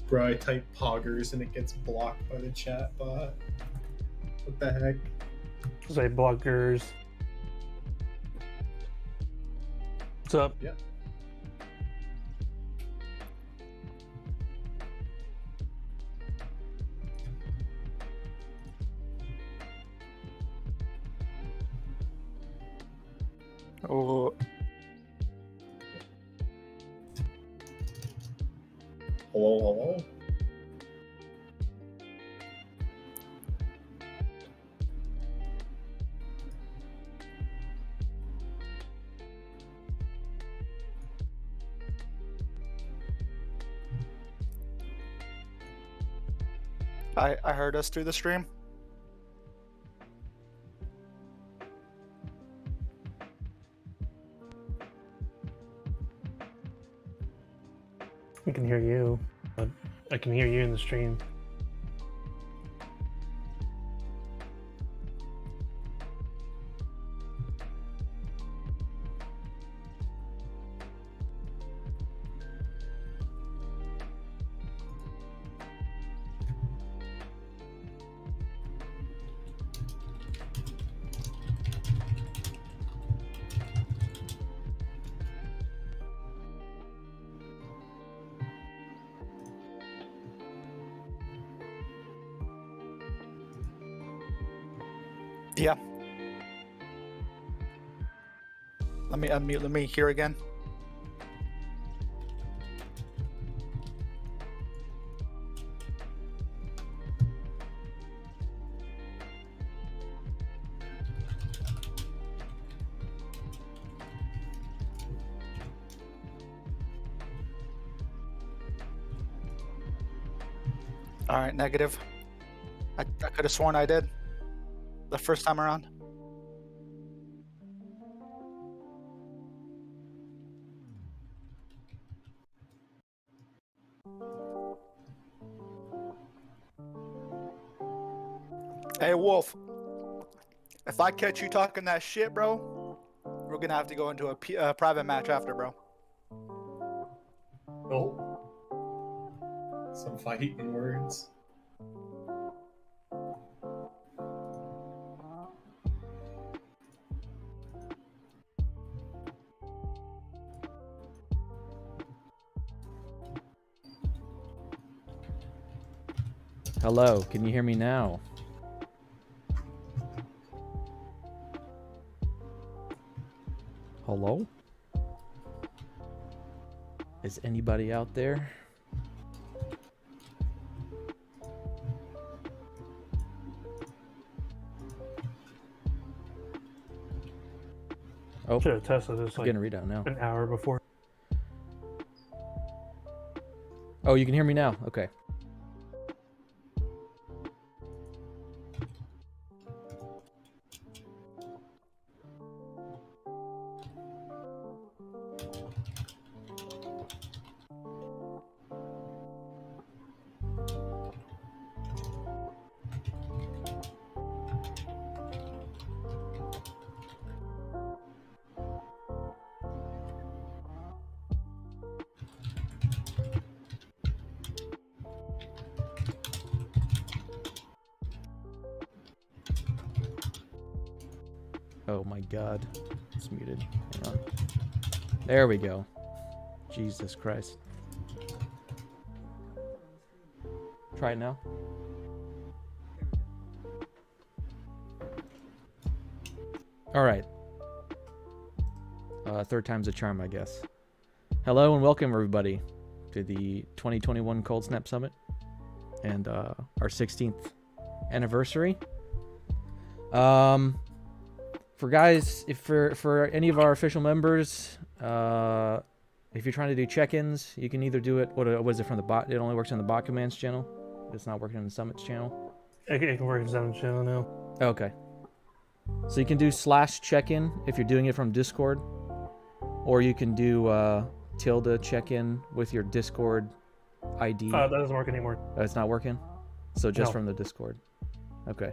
Bro, I type poggers and it gets blocked by the chat bot. What the heck? Say bloggers. What's up? Yeah. Oh. Hello. I heard us through the stream. I can hear you, but I can hear you in the stream. Yeah. Let me unmute. Let me hear again. All right, negative. I could have sworn I did the first time around. Hey, Wolf. If I catch you talking that shit, bro, we're gonna have to go into a private match after, bro. Oh. Some fighting words. Hello, can you hear me now? Hello? Is anybody out there? Oh, Should have tested this I'm like getting a readout now. an hour before. Oh, you can hear me now? Okay. Oh my god. It's muted. Hang on. There we go. Jesus Christ. Try it now. Alright. Third time's a charm, I guess. Hello and welcome everybody to the 2021 Coldsnap Summit and our 16th anniversary. For guys, for any of our official members, if you're trying to do check-ins, you can either do it. What is it from the bot? It only works on the bot commands channel. It's not working on the Summit's channel. It can work in Summit channel now. Okay. So you can do /check-in if you're doing it from Discord, or you can do tilde check-in with your Discord ID. That doesn't work anymore. Oh, it's not working. So just No. from the Discord. Okay.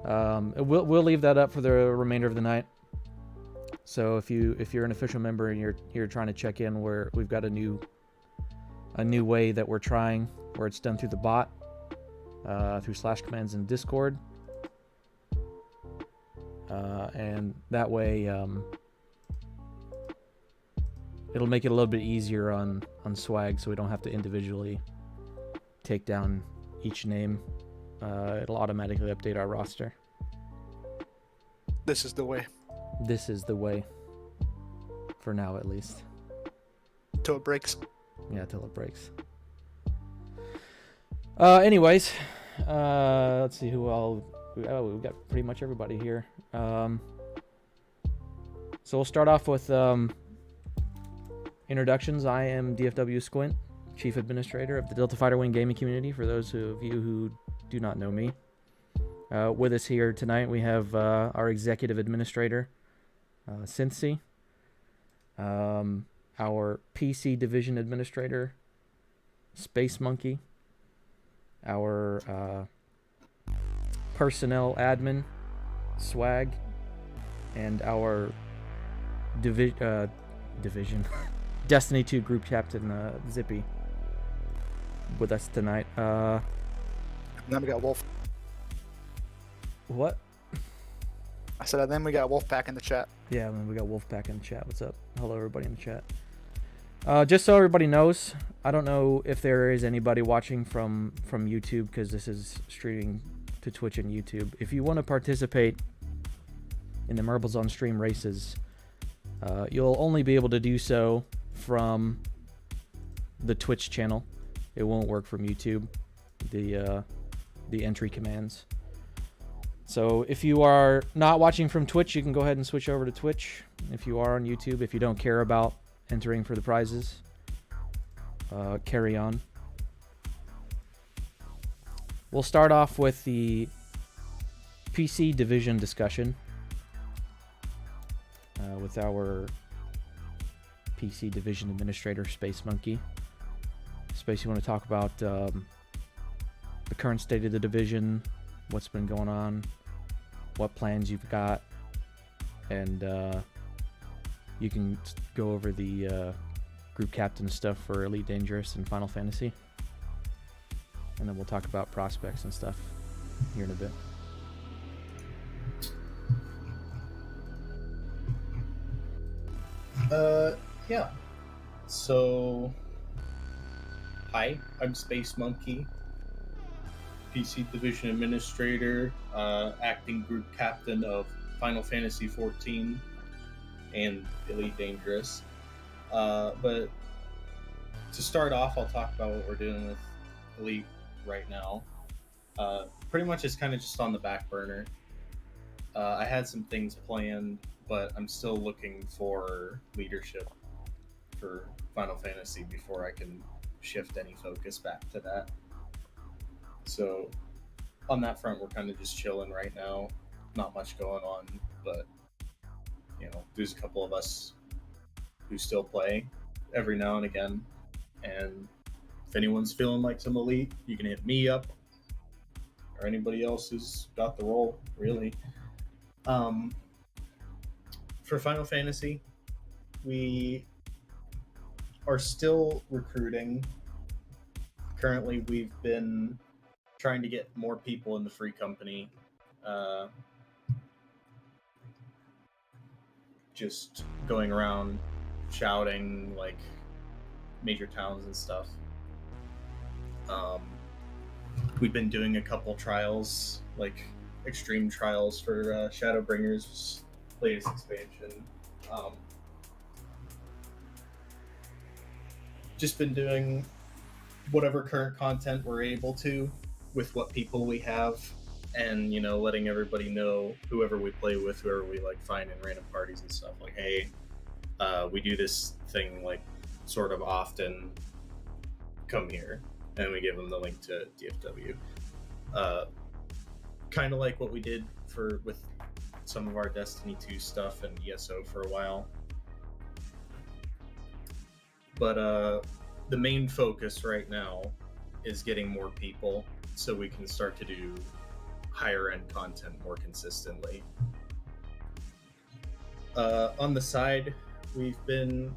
We'll leave that up for the remainder of the night. So if you're an official member and you're trying to check in, we've got a new a new way that we're trying, where it's done through the bot, through /commands in Discord. And that way, it'll make it a little bit easier on Swag, so we don't have to individually take down each name. It'll automatically update our roster. This is the way. This is the way. For now, at least. Till it breaks. Yeah, till it breaks. Anyways, let's see who all. We've got pretty much everybody here. So we'll start off with introductions. I am DFW Squint, Chief Administrator of the Delta Fighter Wing gaming community, for those of you who do not know me. With us here tonight, we have our Executive Administrator, Cincy, our PC Division Administrator, Space Monkey, our Personnel Admin, Swag, and our Division Destiny 2 Group Captain, Zippy, with us tonight. And then we got Wolf. What? I said, and then we got Wolfpack in the chat. Yeah, and we got Wolfpack in the chat. What's up? Hello, everybody in the chat. Just so everybody knows, I don't know if there is anybody watching from YouTube, because this is streaming to Twitch and YouTube. If you want to participate in the Marbles on Stream races, you'll only be able to do so from the Twitch channel. It won't work from YouTube, the entry commands. So if you are not watching from Twitch, you can go ahead and switch over to Twitch. If you are on YouTube, if you don't care about entering for the prizes, carry on. We'll start off with the PC Division discussion with our PC Division Administrator, Space Monkey. Space, you want to talk about the current state of the division, what's been going on, what plans you've got, and you can go over the group captain stuff for Elite Dangerous and Final Fantasy, and then we'll talk about prospects and stuff here in a bit. Yeah. So, hi, I'm Space Monkey, PC Division Administrator, acting group captain of Final Fantasy XIV and Elite Dangerous. But to start off, I'll talk about what we're doing with Elite right now. Pretty much it's kind of just on the back burner. I had some things planned, but I'm still looking for leadership for Final Fantasy before I can shift any focus back to that. So on that front, we're kind of just chilling right now. Not much going on, but you know, there's a couple of us who still play every now and again. And if anyone's feeling like some Elite, you can hit me up or anybody else who's got the role, really. For Final Fantasy, we are still recruiting. Currently, we've been trying to get more people in the free company. Just going around shouting like major towns and stuff. We've been doing a couple trials, like extreme trials for Shadowbringers' latest expansion. Just been doing whatever current content we're able to with what people we have, and you know, letting everybody know, whoever we play with, whoever we like find in random parties and stuff, like, hey, we do this thing like sort of often, come here, and we give them the link to DFW. Kind of like what we did with some of our Destiny 2 stuff and ESO for a while. But the main focus right now is getting more people so we can start to do higher end content more consistently. On the side, we've been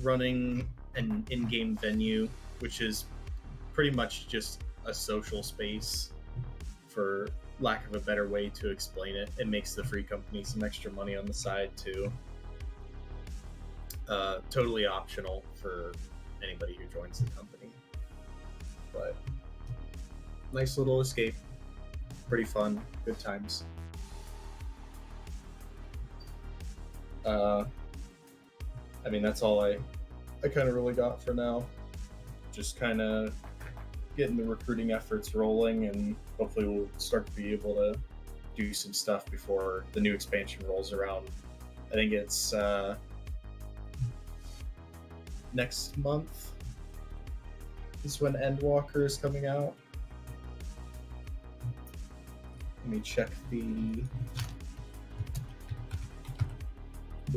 running an in-game venue, which is pretty much just a social space, for lack of a better way to explain it. It makes the free company some extra money on the side too. Totally optional for anybody who joins the company, but nice little escape, pretty fun, good times. I mean, that's all I kind of really got for now. Just kind of getting the recruiting efforts rolling, and hopefully we'll start to be able to do some stuff before the new expansion rolls around. I think it's next month is when Endwalker is coming out. Let me check the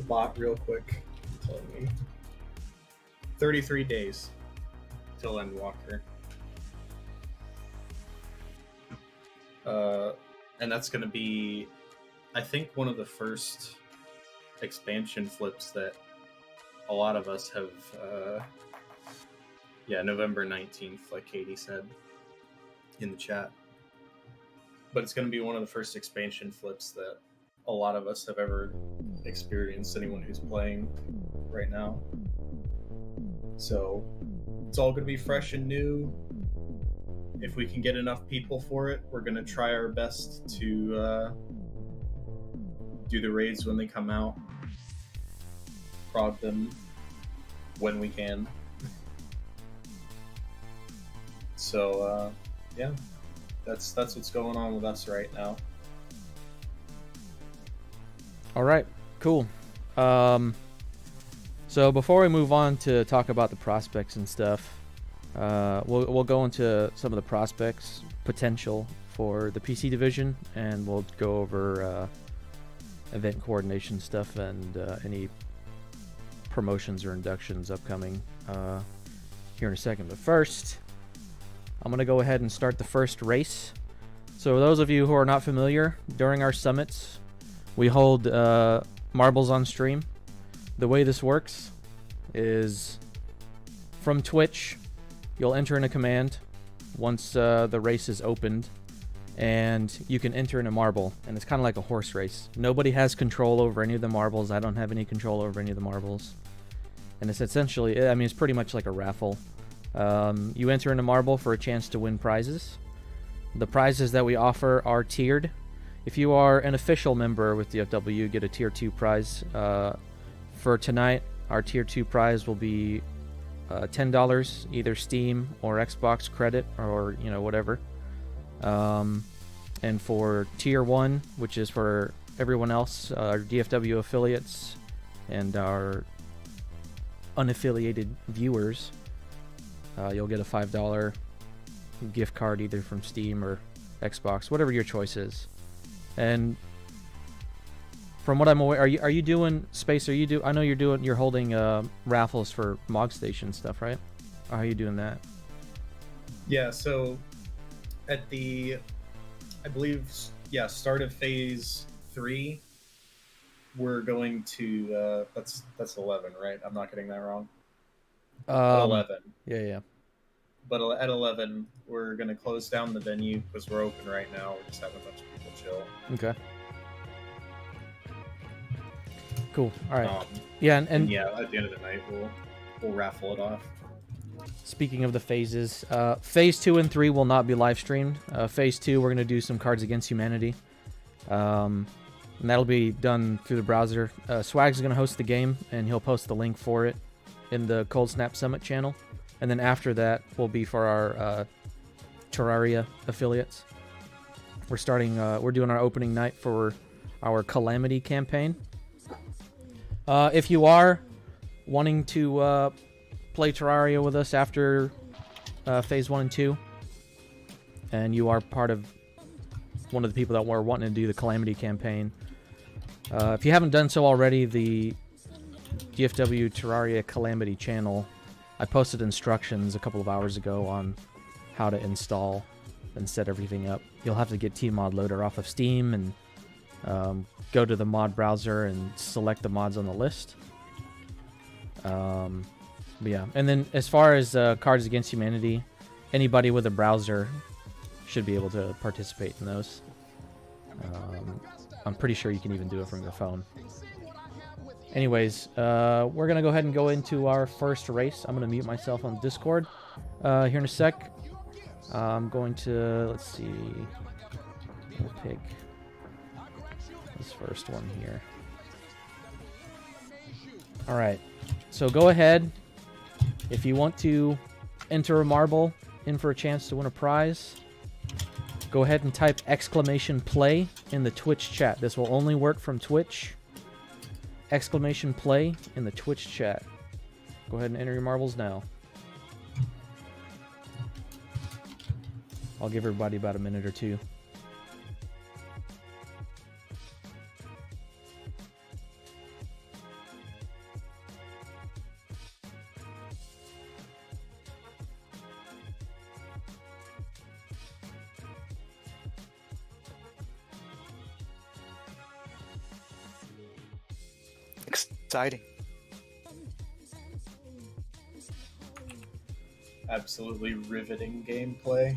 bot real quick. It's telling me 33 days till Endwalker. And that's going to be, I think, one of the first expansion flips that a lot of us have, November 19th, like Katie said in the chat. But it's going to be one of the first expansion flips that a lot of us have ever experienced, anyone who's playing right now. So it's all going to be fresh and new. If we can get enough people for it, we're going to try our best to do the raids when they come out. Prod them when we can. So, that's what's going on with us right now. All right, cool. So before we move on to talk about the prospects and stuff, we'll go into some of the prospects potential for the PC division, and we'll go over event coordination stuff and any promotions or inductions upcoming here in a second. But first, I'm going to go ahead and start the first race. So those of you who are not familiar, during our summits, we hold marbles on stream. The way this works is from Twitch, you'll enter in a command once the race is opened, and you can enter in a marble, and it's kind of like a horse race. Nobody has control over any of the marbles. I don't have any control over any of the marbles. And it's essentially, I mean, it's pretty much like a raffle. You enter in a marble for a chance to win prizes. The prizes that we offer are tiered. If you are an official member with DFW, you get a tier 2 prize. For tonight, our tier 2 prize will be $10, either Steam or Xbox credit, or whatever. And for tier 1, which is for everyone else, our DFW affiliates and our unaffiliated viewers, you'll get a $5 gift card either from Steam or Xbox, whatever your choice is. And from what I'm aware, are you doing Space? I know you're holding raffles for Mog Station stuff, right? Or how are you doing that? Yeah, so at the, I believe, start of phase 3, we're going to that's 11, right? I'm not getting that wrong. 11. Yeah. But at 11, we're going to close down the venue because we're open right now. We're just having a bunch of people chill. Okay. Cool. All right. And at the end of the night, we'll raffle it off. Speaking of the phases, phase 2 and 3 will not be live streamed. Phase 2, we're going to do some Cards Against Humanity. And that'll be done through the browser. Swag's going to host the game, and he'll post the link for it in the Coldsnap Summit channel. And then after that will be for our Terraria affiliates. We're doing our opening night for our Calamity campaign. If you are wanting to play Terraria with us after phase 1 and 2, and you are part of one of the people that were wanting to do the Calamity campaign, if you haven't done so already, the DFW Terraria Calamity channel, I posted instructions a couple of hours ago on how to install and set everything up. You'll have to get Tmod Loader off of Steam and go to the mod browser and select the mods on the list. But yeah, and then as far as Cards Against Humanity, anybody with a browser should be able to participate in those. I'm pretty sure you can even do it from your phone. Anyways, we're going to go ahead and go into our first race. I'm going to mute myself on Discord here in a sec. I'm going to, let's see, we'll pick this first one here. All right, so go ahead. If you want to enter a marble in for a chance to win a prize, go ahead and type !play in the Twitch chat. This will only work from Twitch. !play in the Twitch chat. Go ahead and enter your marbles now. I'll give everybody about a minute or two. Exciting. Absolutely riveting gameplay.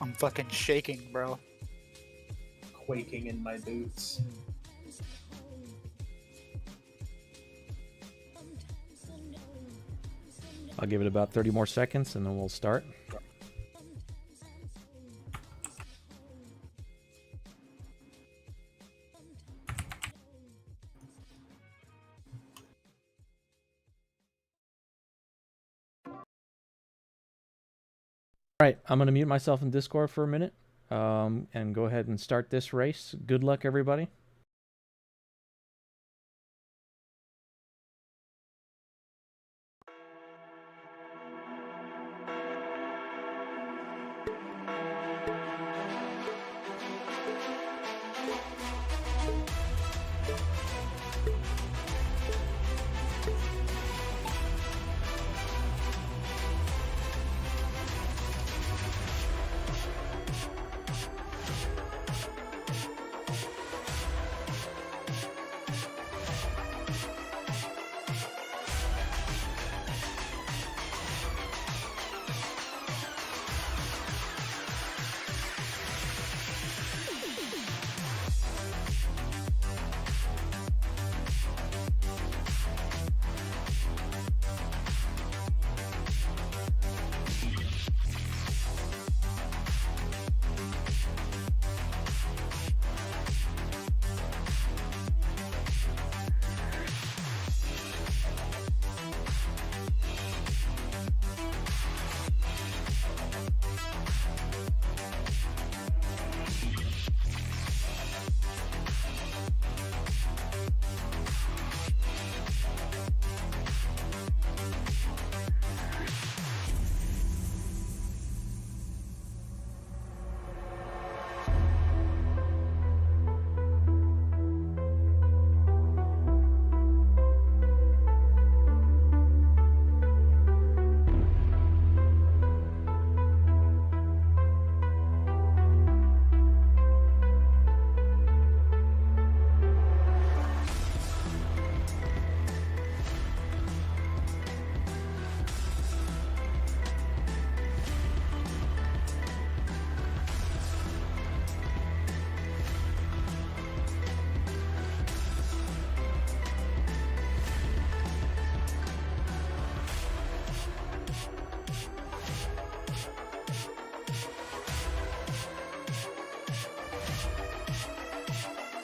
I'm fucking shaking, bro. Quaking in my boots. I'll give it about 30 more seconds and then we'll start. Alright, I'm going to mute myself in Discord for a minute and go ahead and start this race. Good luck, everybody.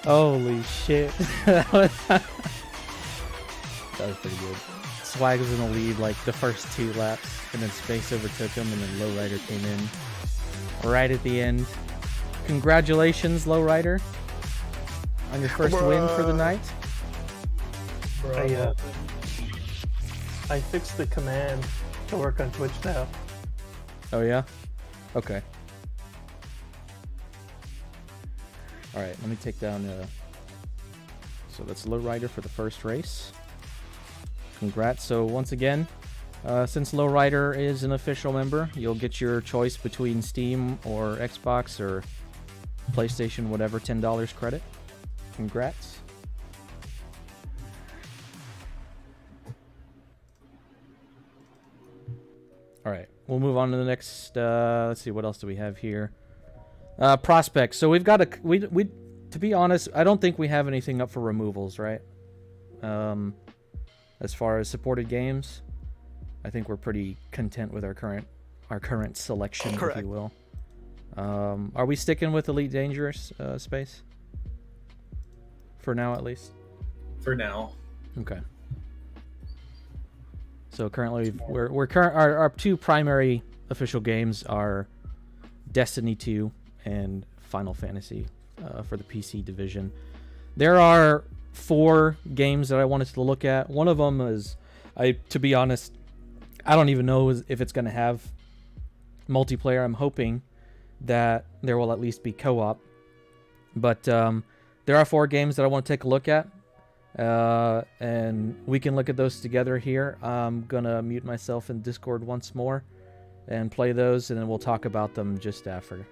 Holy shit. That was pretty good. Swag was in the lead like the first 2 laps, and then Space overtook him, and then Lowrider came in right at the end. Congratulations, Lowrider, on your first win for the night. I fixed the command to work on Twitch now. Oh yeah? Okay. Alright, let me take down so that's Lowrider for the first race. Congrats. So once again, since Lowrider is an official member, you'll get your choice between Steam or Xbox or PlayStation, whatever, $10 credit. Congrats. All right, we'll move on to the next. Let's see, what else do we have here? Prospects. So we've got a we. To be honest, I don't think we have anything up for removals, right? As far as supported games, I think we're pretty content with our current selection, Correct. if you will. Are we sticking with Elite Dangerous space? For now, at least. For now. Okay. So currently, our two primary official games are Destiny 2 and Final Fantasy for the PC division. There are 4 games that I wanted to look at. One of them is, to be honest, I don't even know if it's going to have multiplayer. I'm hoping that there will at least be co-op. But there are 4 games that I want to take a look at. And we can look at those together here. I'm gonna mute myself in Discord once more and play those, and then we'll talk about them just after.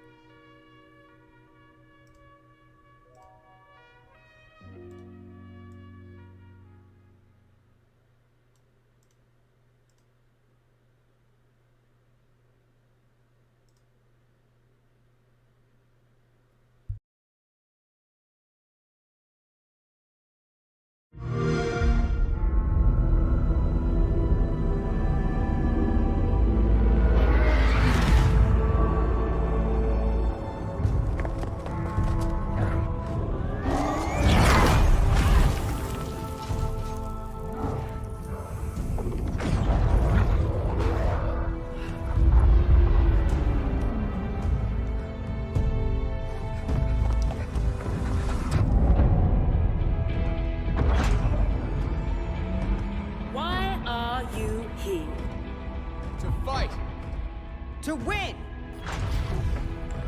To win!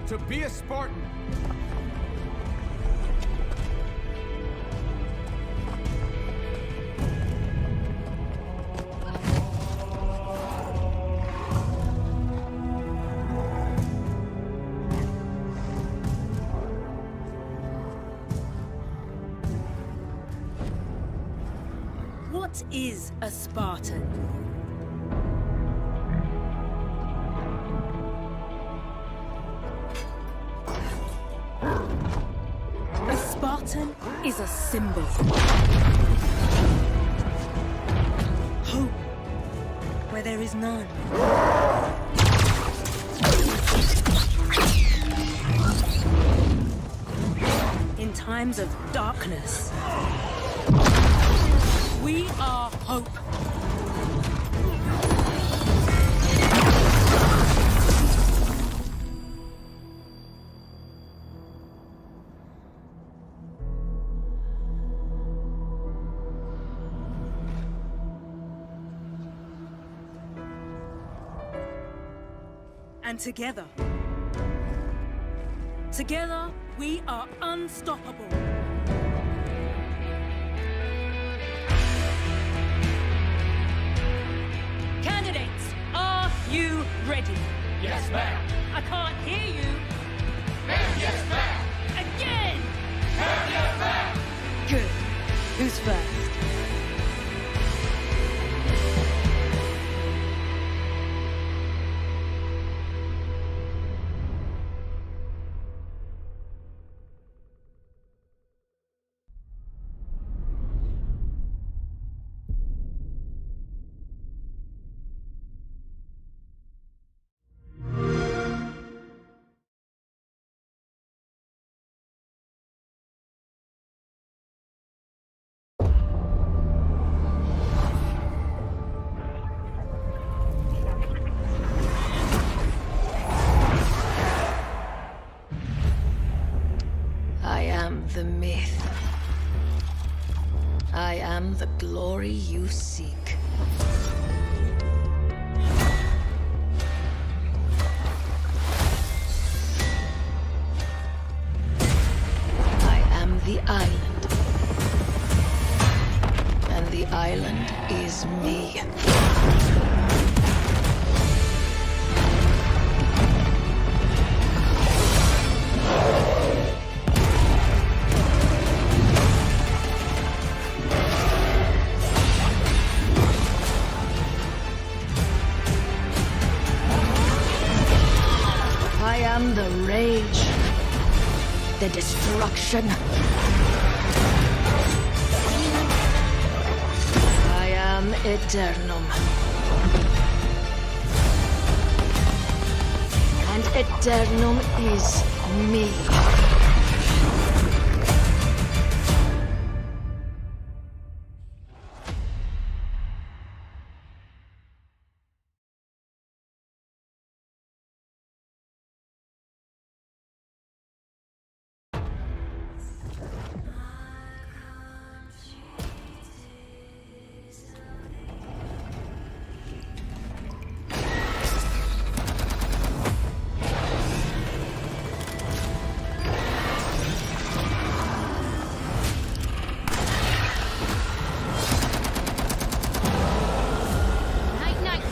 To be a Spartan! What is a Spartan? A Spartan is a symbol. Hope where there is none. In times of darkness, we are hope. And together, we are unstoppable. Candidates, are you ready? Yes, ma'am! I can't hear you. Ma'am, yes, ma'am! Again! Ma'am, yes, ma'am! Good. Who's first? I am the myth. I am the glory you seek. I am the island. And the island is me. I am the rage, the destruction. I am Eternum. And Eternum is me. Night, night.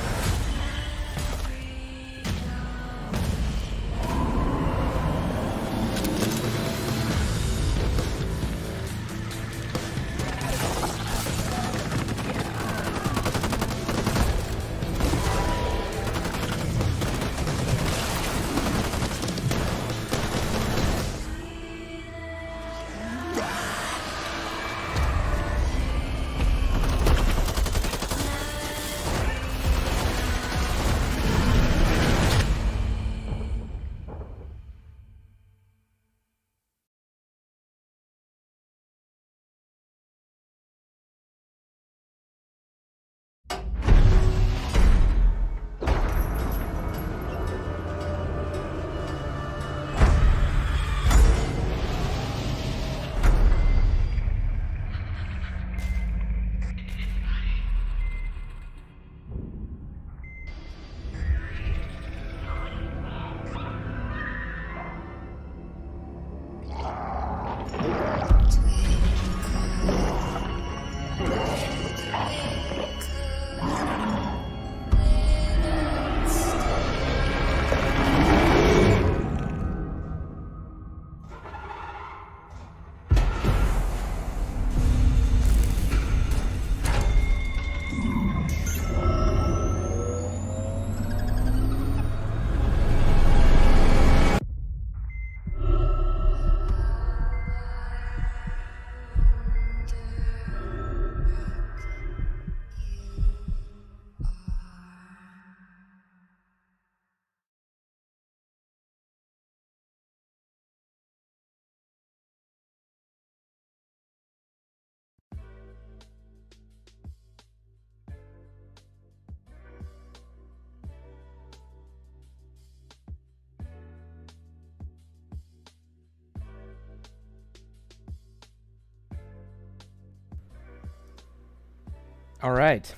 All right.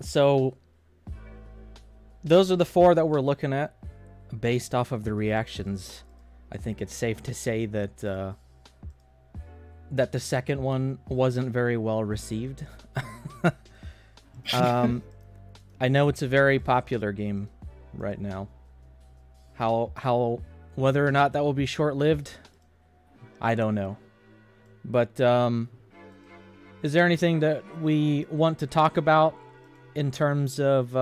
So those are the 4 that we're looking at based off of the reactions. I think it's safe to say that that the second one wasn't very well received. I know it's a very popular game right now. How whether or not that will be short-lived, I don't know. But is there anything that we want to talk about in terms of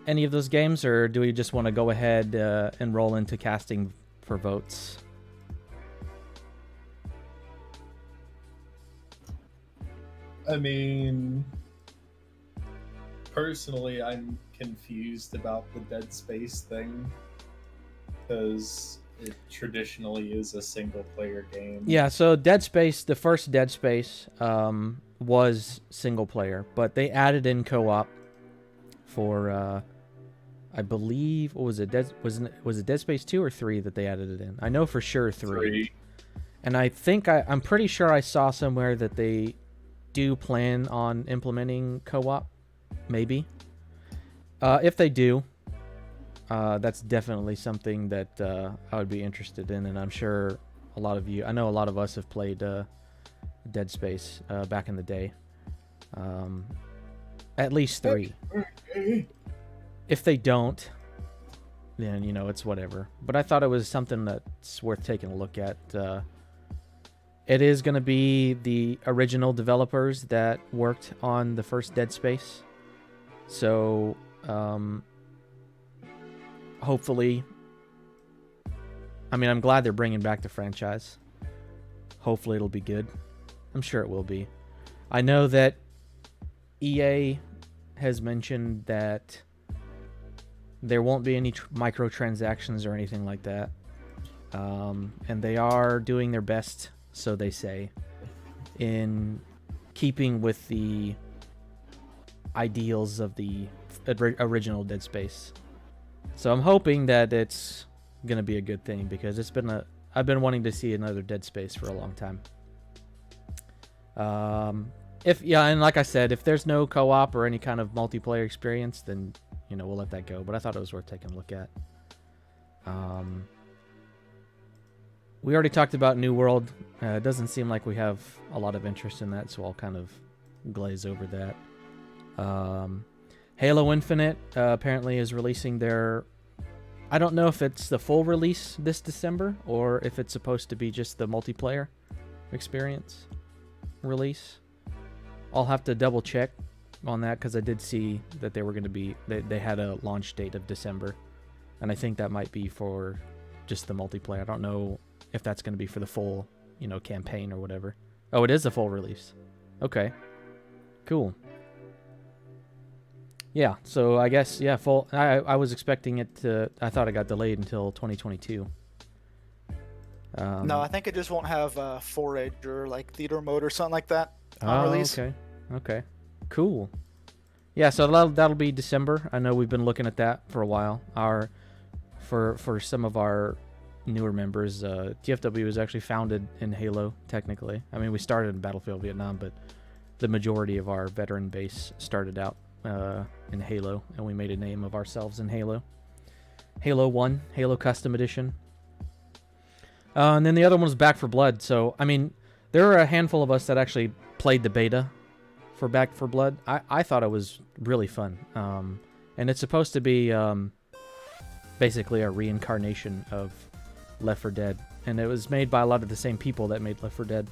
any of those games, or do we just want to go ahead and roll into casting for votes? I mean, personally, I'm confused about the Dead Space thing because it traditionally is a single-player game. Yeah, so Dead Space, the first Dead Space, was single player, but they added in co-op for, I believe, what was it? Was it Dead Space 2 or 3 that they added it in? I know for sure 3. And I think I'm pretty sure I saw somewhere that they do plan on implementing co-op, maybe. If they do, that's definitely something that I would be interested in, and I'm sure a lot of you, I know a lot of us have played Dead Space back in the day. At least 3. If they don't, then, you know, it's whatever. But I thought it was something that's worth taking a look at. It is going to be the original developers that worked on the first Dead Space. So Hopefully, I mean, I'm glad they're bringing back the franchise. Hopefully it'll be good. I'm sure it will be. I know that EA has mentioned that there won't be any microtransactions or anything like that. And they are doing their best, so they say, in keeping with the ideals of the original Dead Space. So I'm hoping that it's going to be a good thing, because I've been wanting to see another Dead Space for a long time. And like I said, if there's no co-op or any kind of multiplayer experience, then, you know, we'll let that go. But I thought it was worth taking a look at. We already talked about New World. It doesn't seem like we have a lot of interest in that, so I'll kind of glaze over that. Halo Infinite apparently is releasing their... I don't know if it's the full release this December, or if it's supposed to be just the multiplayer experience release. I'll have to double check on that, because I did see that they were going to be... They had a launch date of December, and I think that might be for just the multiplayer. I don't know if that's going to be for the full, you know, campaign or whatever. Oh, it is a full release. Okay. Cool. Yeah, so I guess, yeah, full... I was expecting it to... I thought it got delayed until 2022. No, I think it just won't have forage or like theater mode or something like that on release. Okay. Cool. Yeah, so that'll be December. I know we've been looking at that for a while. For some of our newer members, TFW was actually founded in Halo, technically. I mean, we started in Battlefield Vietnam, but the majority of our veteran base started out in Halo, and we made a name of ourselves in Halo. Halo 1, Halo Custom Edition. And then the other one was Back 4 Blood. So, I mean, there were a handful of us that actually played the beta for Back 4 Blood. I thought it was really fun. And it's supposed to be basically a reincarnation of Left 4 Dead. And it was made by a lot of the same people that made Left 4 Dead.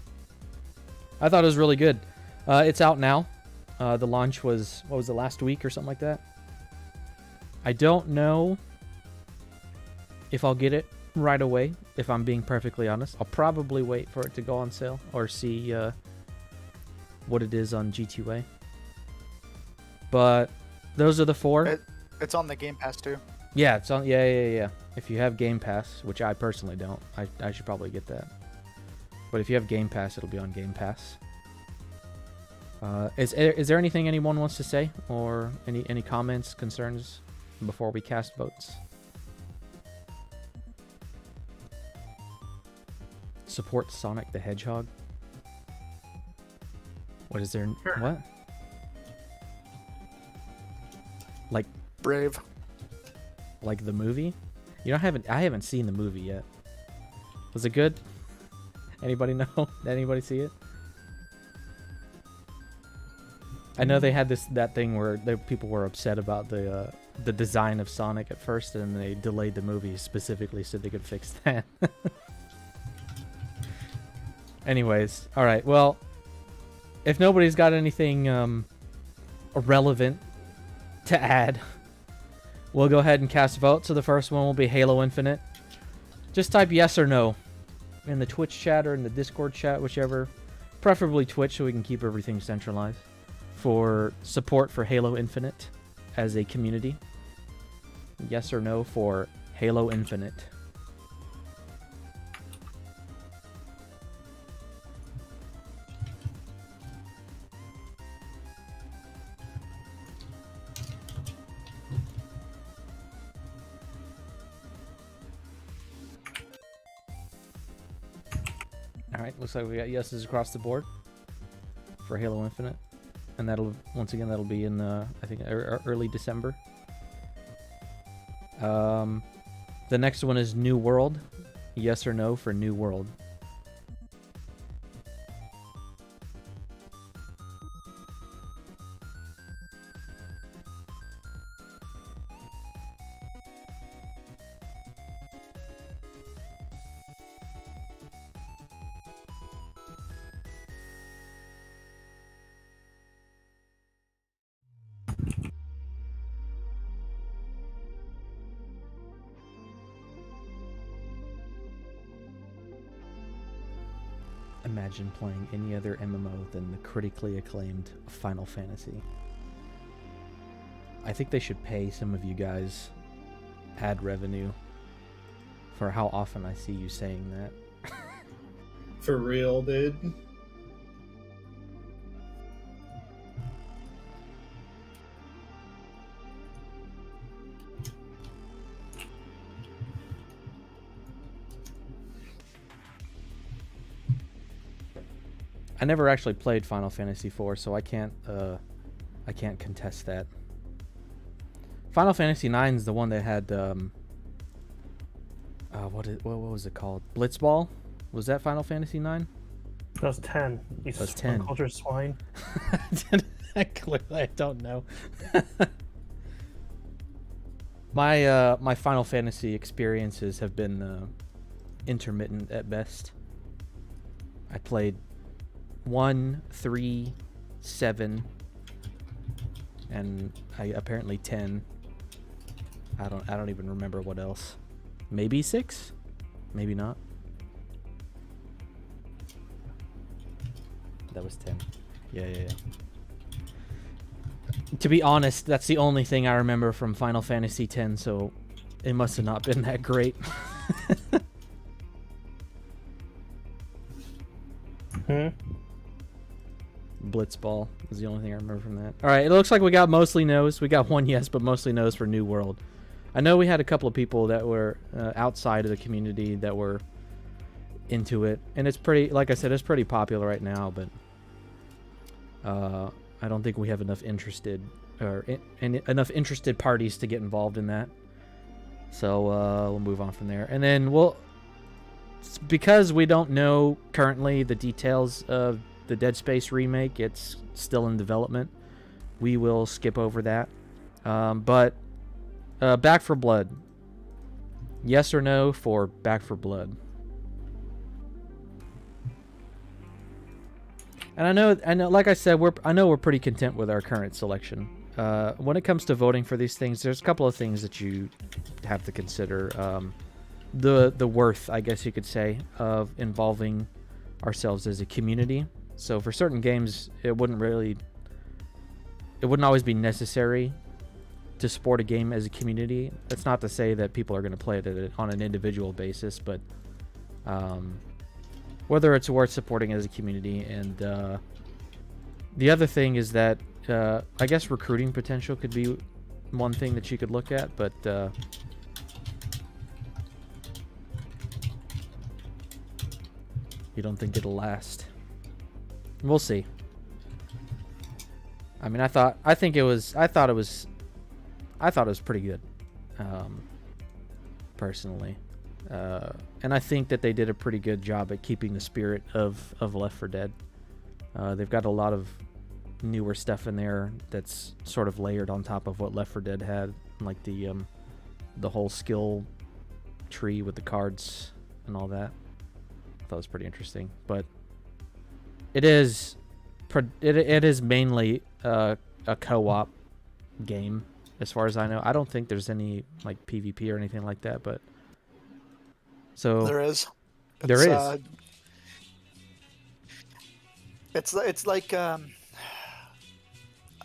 I thought it was really good. It's out now. The launch was, what was it, last week or something like that? I don't know if I'll get it right away, if I'm being perfectly honest. I'll probably wait for it to go on sale or see what it is on G2A. But those are the four. It's on the Game Pass too. Yeah, it's on. Yeah. If you have Game Pass, which I personally don't, I should probably get that. But if you have Game Pass, it'll be on Game Pass. Is there anything anyone wants to say, or any comments, concerns before we cast votes? Support Sonic the Hedgehog. What is there? Sure. What? Like Brave. Like the movie? You know, I haven't seen the movie yet. Was it good? Anybody know? Anybody see it? I know they had that thing where people were upset about the design of Sonic at first, and they delayed the movie specifically so they could fix that. Anyways, all right. Well, if nobody's got anything relevant to add, we'll go ahead and cast vote. So the first one will be Halo Infinite. Just type yes or no in the Twitch chat or in the Discord chat, whichever. Preferably Twitch, so we can keep everything centralized. For support for Halo Infinite as a community. Yes or no for Halo Infinite. Alright, looks like we got yeses across the board for Halo Infinite. And that'll, once again, that'll be in, I think, early December. The next one is New World. Yes or no for New World. imagine playing any other MMO than the critically acclaimed Final Fantasy. I think they should pay some of you guys ad revenue for how often I see you saying that. For real, dude. I never actually played Final Fantasy IV, so I can't contest that. Final Fantasy IX is the one that had what was it called? Blitzball? Was that Final Fantasy IX? That was 10. You That's 10. Culture swine. Clearly, I don't know. My Final Fantasy experiences have been intermittent at best. I played 1, 3, 7, and apparently 10. I don't even remember what else. Maybe 6? Maybe not. That was 10. Yeah. To be honest, that's the only thing I remember from Final Fantasy X, so it must have not been that great. Blitzball is the only thing I remember from that. All right, it looks like we got mostly no's. We got one yes, but mostly no's for New World. I know we had a couple of people that were outside of the community that were into it, and it's pretty, like I said, it's pretty popular right now, but I don't think we have enough interested enough interested parties to get involved in that. So we'll move on from there, and then because we don't know currently the details of the Dead Space remake, it's still in development. We will skip over that. But Back 4 Blood. Yes or no for Back 4 Blood? And I know, like I said, I know we're pretty content with our current selection. When it comes to voting for these things, there's a couple of things that you have to consider. The worth, I guess you could say, of involving ourselves as a community. So for certain games, it wouldn't always be necessary to support a game as a community. That's not to say that people are going to play it on an individual basis, but whether it's worth supporting as a community. And the other thing is that I guess recruiting potential could be one thing that you could look at, but you don't think it'll last. We'll see. I mean, I thought it was pretty good, personally, and I think that they did a pretty good job at keeping the spirit of Left 4 Dead. They've got a lot of newer stuff in there that's sort of layered on top of what Left 4 Dead had, like the whole skill tree with the cards and all that. I thought it was pretty interesting, but it is mainly a co-op game, as far as I know. I don't think there's any like PvP or anything like that, but so There is. There is. It's like I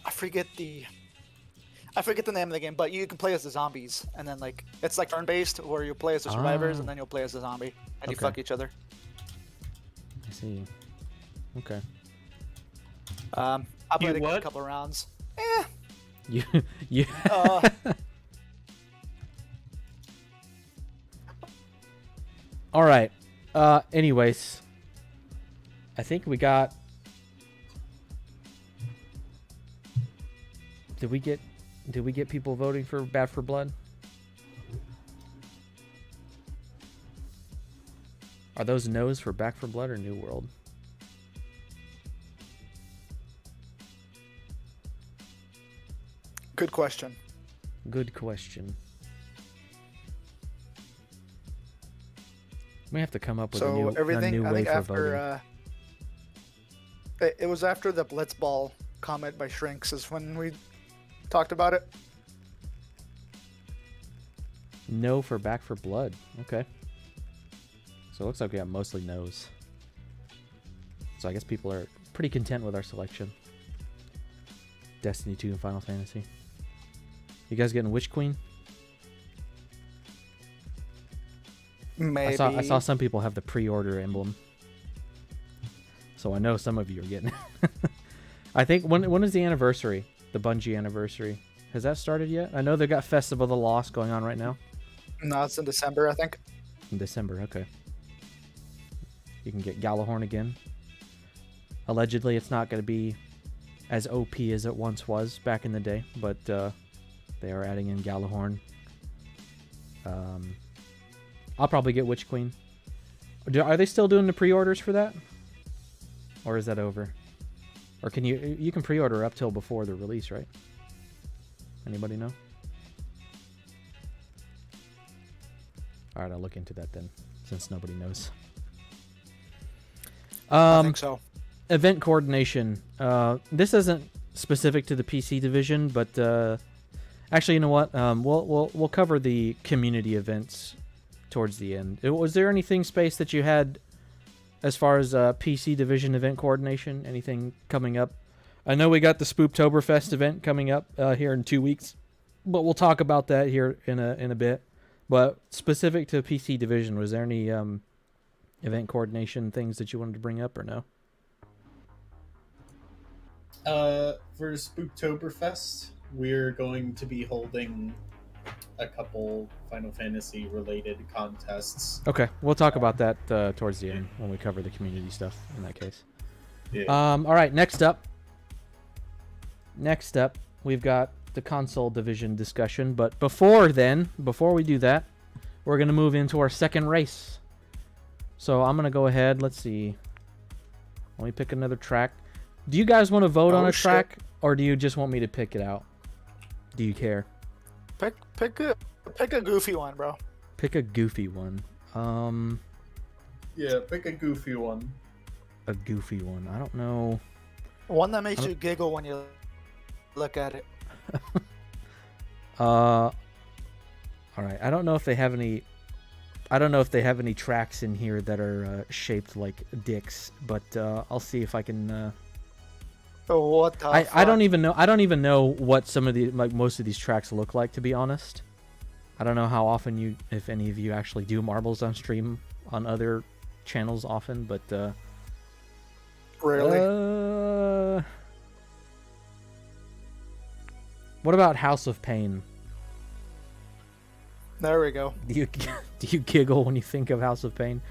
forget the name of the game, but you can play as the zombies, and then like it's like turn-based, where you play as the survivors, and then you'll play as the zombie, and you Okay. fuck each other. I see. Okay. I played a what? couple rounds. You All right. Anyways, I think we got. Did we get people voting for Back 4 Blood? Are those no's for Back 4 Blood or New World? Good question. Good question. We have to come up with a new everything, I way think for after voting. it was after the Blitzball comment by Shrinks is when we talked about it. No for Back 4 Blood. Okay. So it looks like we got mostly no's. So I guess people are pretty content with our selection. Destiny 2 and Final Fantasy. You guys getting Witch Queen? Maybe. I saw some people have the pre-order emblem. So I know some of you are getting it. I think, when is the anniversary? The Bungie anniversary. Has that started yet? I know they've got Festival of the Lost going on right now. No, it's in December, I think. In December, okay. You can get Galahorn again. Allegedly, it's not going to be as OP as it once was back in the day, but they are adding in Galahorn. I'll probably get Witch Queen. Are they still doing the pre-orders for that? Or is that over? Or can you can pre-order up till before the release, right? Anybody know? Alright, I'll look into that then, since nobody knows. I think so. Event coordination. This isn't specific to the PC division, but actually, you know what? We'll cover the community events towards the end. Was there anything, Space, that you had as far as PC division event coordination? Anything coming up? I know we got the Spooptoberfest event coming up here in 2 weeks, but we'll talk about that here in a bit. But specific to PC division, was there any event coordination things that you wanted to bring up or no? For Spooktoberfest, we're going to be holding a couple Final Fantasy related contests. Okay, we'll talk about that towards the end when we cover the community stuff in that case. Yeah. All right, next up, we've got the console division discussion. But before we do that, we're going to move into our second race. So I'm going to go ahead. Let's see. Let me pick another track. Do you guys want to vote on a track, or do you just want me to pick it out? Do you care? Pick a goofy one, bro. Pick a goofy one. Yeah, pick a goofy one. A goofy one. I don't know. One that makes you giggle when you look at it. All right. I don't know if they have any. I don't know if they have any tracks in here that are shaped like dicks, but I'll see if I can. What the I don't even know. I don't even know what some of the most of these tracks look like, to be honest. I don't know how often if any of you actually do marbles on stream on other channels often, but Really? What about House of Pain? There we go. Do you giggle when you think of House of Pain?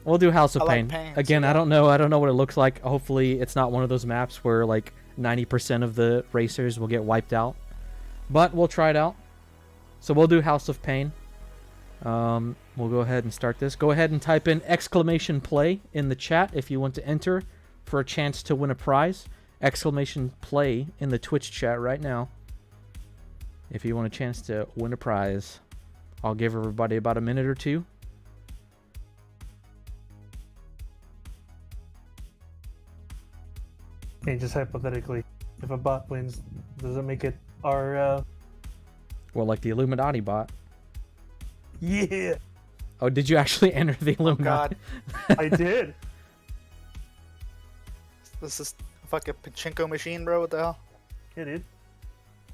We'll do House of Pain. Again, yeah. I don't know what it looks like. Hopefully it's not one of those maps where like 90% of the racers will get wiped out. But we'll try it out. So we'll do House of Pain. We'll go ahead and start this. Go ahead and type in !play in the chat if you want to enter for a chance to win a prize. !play in the Twitch chat right now if you want a chance to win a prize. I'll give everybody about a minute or two. Okay, just hypothetically, if a bot wins, does it make it our? Well, like the Illuminati bot. Yeah, Oh, did you actually enter the Illuminati? God. I did. This is a fucking pachinko machine, bro. What the hell? Yeah, dude.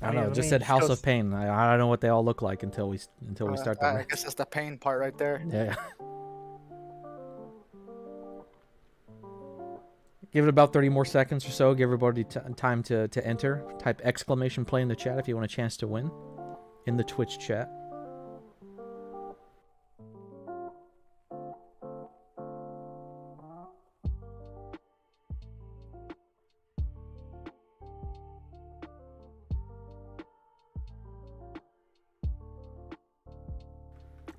I don't know. It just said House of Pain. I don't know what they all look like until we start the I race. guess that's the pain part right there. Yeah. Give it about 30 more seconds or so. Give everybody time to enter. Type !play in the chat if you want a chance to win in the Twitch chat.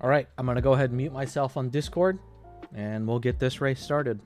All right, I'm going to go ahead and mute myself on Discord, and we'll get this race started.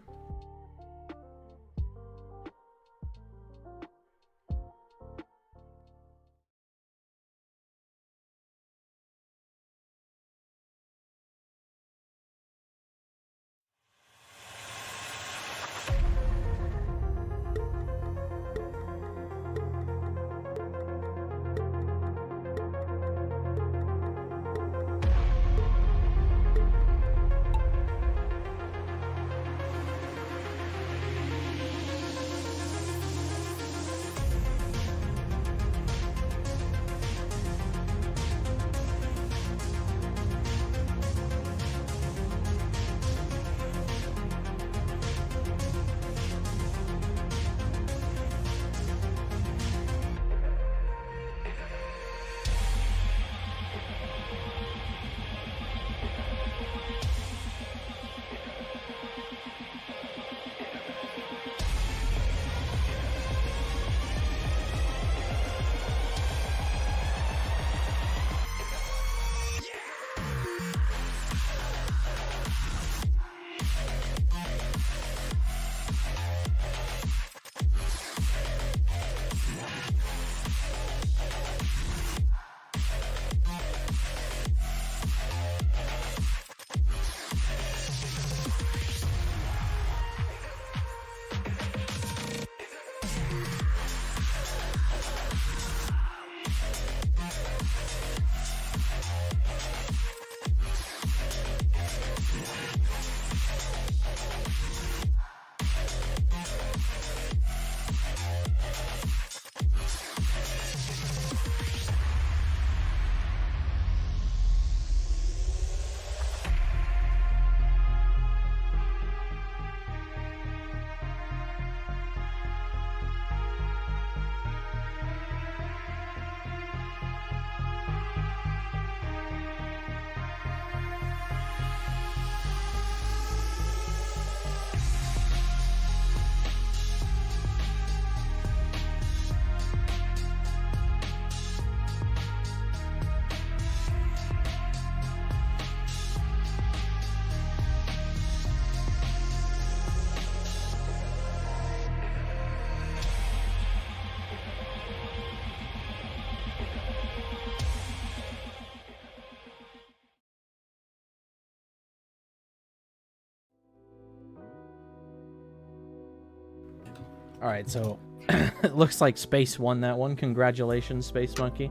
All right, so it looks like Space won that one. Congratulations, Space Monkey.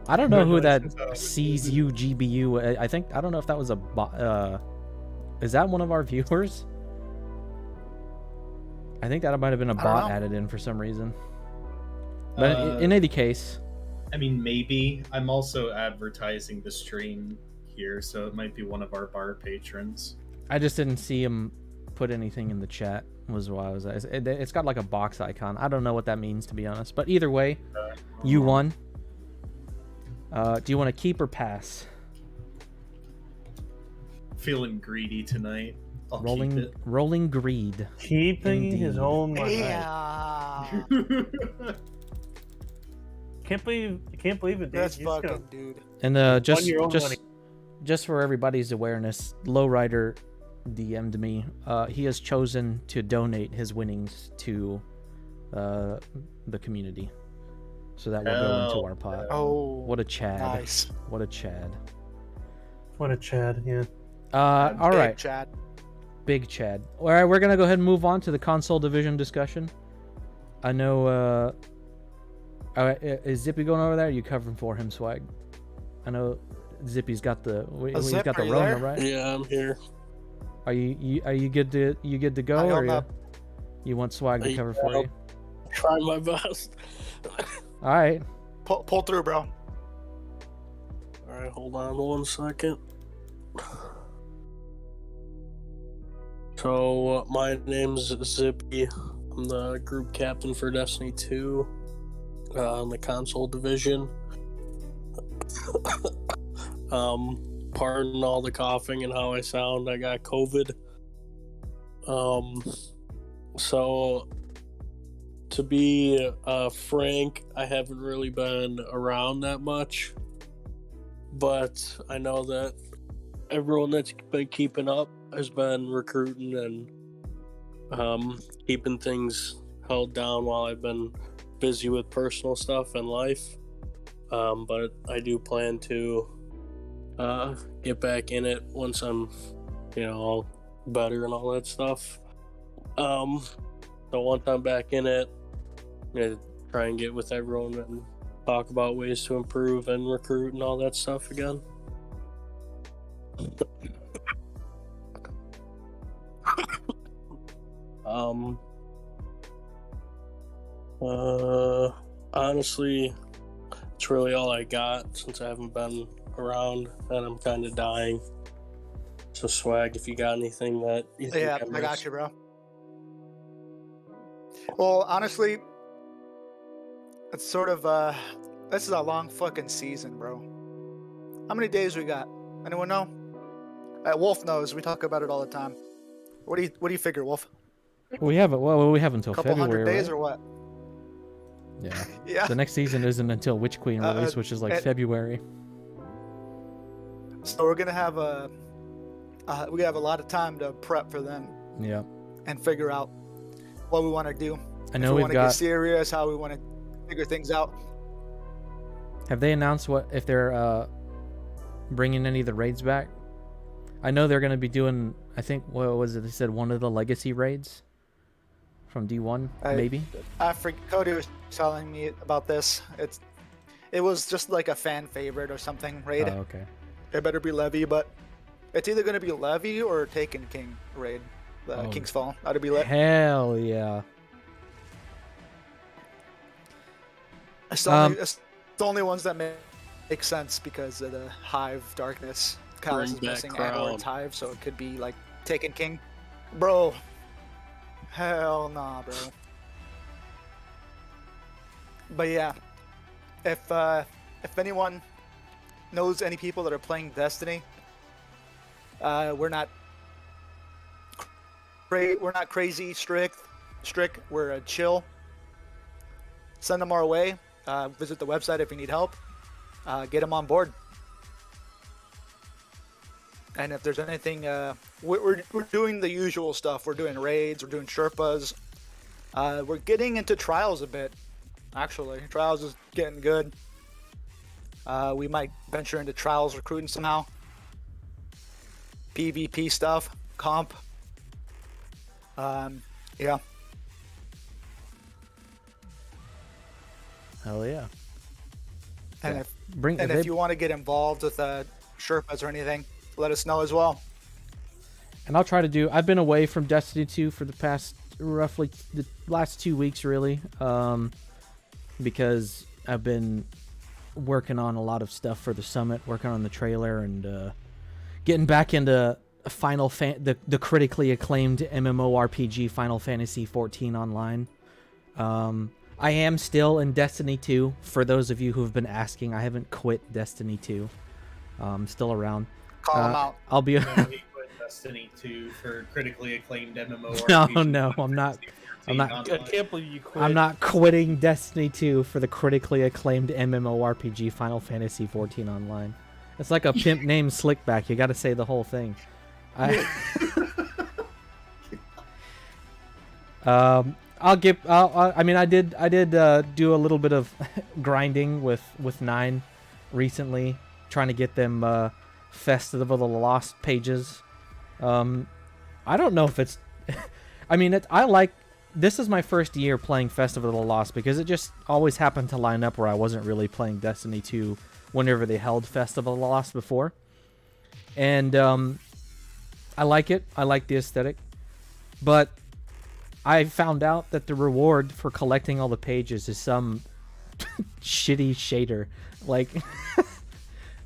I don't know who that CZUGBU. I don't know if that was a bot. Is that one of our viewers? I think that might have been a bot added in for some reason. But in any case, I mean, maybe. I'm also advertising the stream here, so it might be one of our bar patrons. I just didn't see him put anything in the chat. Was why I was. It's got like a box icon. I don't know what that means, to be honest. But either way, you won. Do you want to keep or pass? Feeling greedy tonight. I'll keep Rolling, it. rolling greed. Keeping Indeed. his own money. Yeah. Can't believe it, dude. That's You just fucking gotta dude. And fund your own money. just for everybody's awareness, Lowrider DM'd me. He has chosen to donate his winnings to the community, so that will go into our pot. Oh, What a Chad! nice. What a Chad! What a Chad, yeah. All Big right, Chad. big Chad. All right, we're gonna go ahead and move on to the console division discussion. I know. Is Zippy going over there? Or are you covering for him, Swag? I know Zippy's got the he's Zip, got the are you Rona, there? right? Yeah, I'm here. Are you good to go, I or held you, up. you want Swag to cover for I'll you? try my best. All right. Pull through, bro. Alright, hold on 1 second. So, my name's Zippy. I'm the group captain for Destiny 2 in the console division. Pardon all the coughing and how I sound. I got COVID. So, to be frank, I haven't really been around that much. But I know that everyone that's been keeping up has been recruiting and keeping things held down while I've been busy with personal stuff and life. But I do plan to get back in it once I'm, all better and all that stuff. So once I'm back in it, I'm gonna try and get with everyone and talk about ways to improve and recruit and all that stuff again. Honestly, it's really all I got since I haven't been around and I'm kind of dying. So Swag, if you got anything that you think Yeah, I missed. got you, bro. Well, honestly, it's sort of this is a long fucking season, bro. How many days we got? Anyone know? Wolf knows. We talk about it all the time. What do you figure, Wolf? We have we have until Couple February, hundred days right? or what? Yeah. Yeah. The next season isn't until Witch Queen release, which is like February. So we're gonna have we have a lot of time to prep for them Yeah. and figure out what we want to do. I know if we we've want to get got. serious, how we want to figure things out. Have they announced if they're bringing any of the raids back? I know they're going to be doing. I think what was it? They said one of the legacy raids from D1, maybe. Cody was telling me about this. It was just like a fan favorite or something raid. Oh, okay. It better be Levy, but it's either going to be Levy or Taken King raid. Oh. King's Fall. That'd be lit. Hell yeah. It's the only ones that make sense because of the Hive darkness. Callus is Bring back missing Crown. and it's Hive, so it could be like Taken King. Bro. Hell nah, bro. But yeah, if anyone knows any people that are playing Destiny, we're not crazy strict. We're chill. Send them our way. Visit the website if you need help. Get them on board. And if there's anything, we're doing the usual stuff. We're doing raids. We're doing Sherpas. We're getting into trials a bit. Actually, trials is getting good. We might venture into trials recruiting somehow. PvP stuff, comp. Yeah. Hell yeah. And Yeah. if Bring and if if they- you want to get involved with Sherpas or anything, let us know as well. And I'll try to do. I've been away from Destiny 2 for the past roughly the last 2 weeks, really, because I've been working on a lot of stuff for the summit, working on the trailer, and getting back into the critically acclaimed MMORPG Final Fantasy 14 Online. I am still in Destiny 2. For those of you who have been asking, I haven't quit Destiny 2. I'm still around. Call them out. I'll be. No, he quit Destiny 2 for critically acclaimed MMORPG. No, I'm not. I'm not. Online. I can't believe you quit. I'm not quitting Destiny 2 for the critically acclaimed MMORPG Final Fantasy 14 Online. It's like a pimp named Slickback. You got to say the whole thing. I mean, I did do a little bit of grinding with 9 recently, trying to get them Festival of the Lost pages. I don't know if it's. I mean, this is my first year playing Festival of the Lost because it just always happened to line up where I wasn't really playing Destiny 2 whenever they held Festival of the Lost before. And I like it. I like the aesthetic. But I found out that the reward for collecting all the pages is some shitty shader. Like,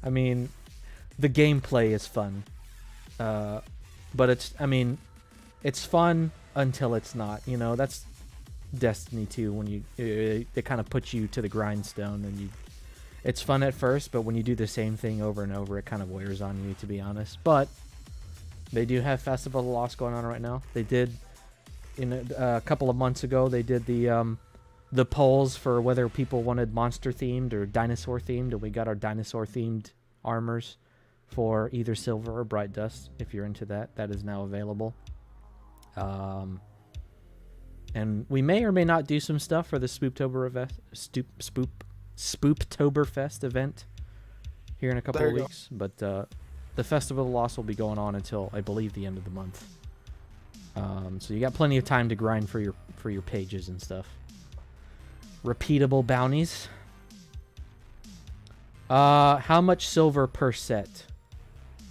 I mean, the gameplay is fun. But it's fun until it's not. You know, that's Destiny 2 when it kind of puts you to the grindstone, and it's fun at first, but when you do the same thing over and over, it kind of wears on you, to be honest. But they do have Festival of the Lost going on right now. They did a couple of months ago. They did the polls for whether people wanted monster themed or dinosaur themed, and we got our dinosaur themed armors for either silver or bright dust. If you're into that, that is now available. And we may or may not do some stuff for the Spooptoberfest event here in a couple of weeks. But the Festival of the Lost will be going on until, I believe, the end of the month. So you got plenty of time to grind for your pages and stuff. Repeatable bounties. How much silver per set?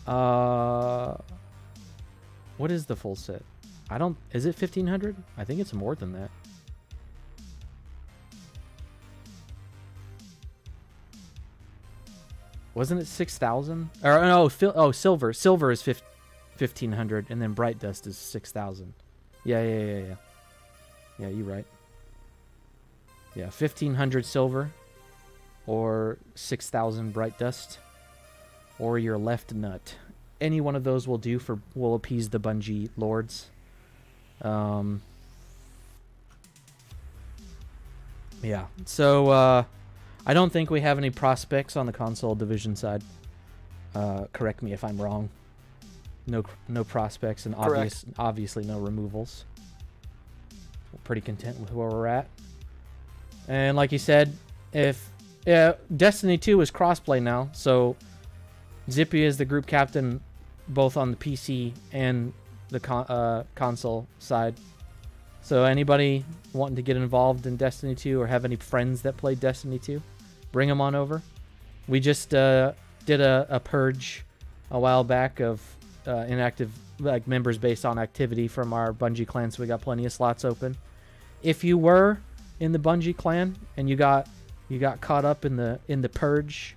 What is the full set? Is it 1,500? I think it's more than that. Wasn't it 6,000? Or no, silver. Silver is 1,500, and then bright dust is 6,000. Yeah. Yeah, you're right. Yeah, 1,500 silver, or 6,000 bright dust, or your left nut. Any one of those will appease the Bungie lords. Yeah. So I don't think we have any prospects on the console division side. Correct me if I'm wrong. No prospects, and obviously no removals. We're pretty content with where we're at. And like you said, Destiny 2 is crossplay now, so Zippy is the group captain both on the PC and the console side. So anybody wanting to get involved in Destiny 2 or have any friends that play Destiny 2, bring them on over. We just did a purge a while back of inactive members based on activity from our Bungie clan, so we got plenty of slots open. If you were in the Bungie clan and you got caught up in the purge,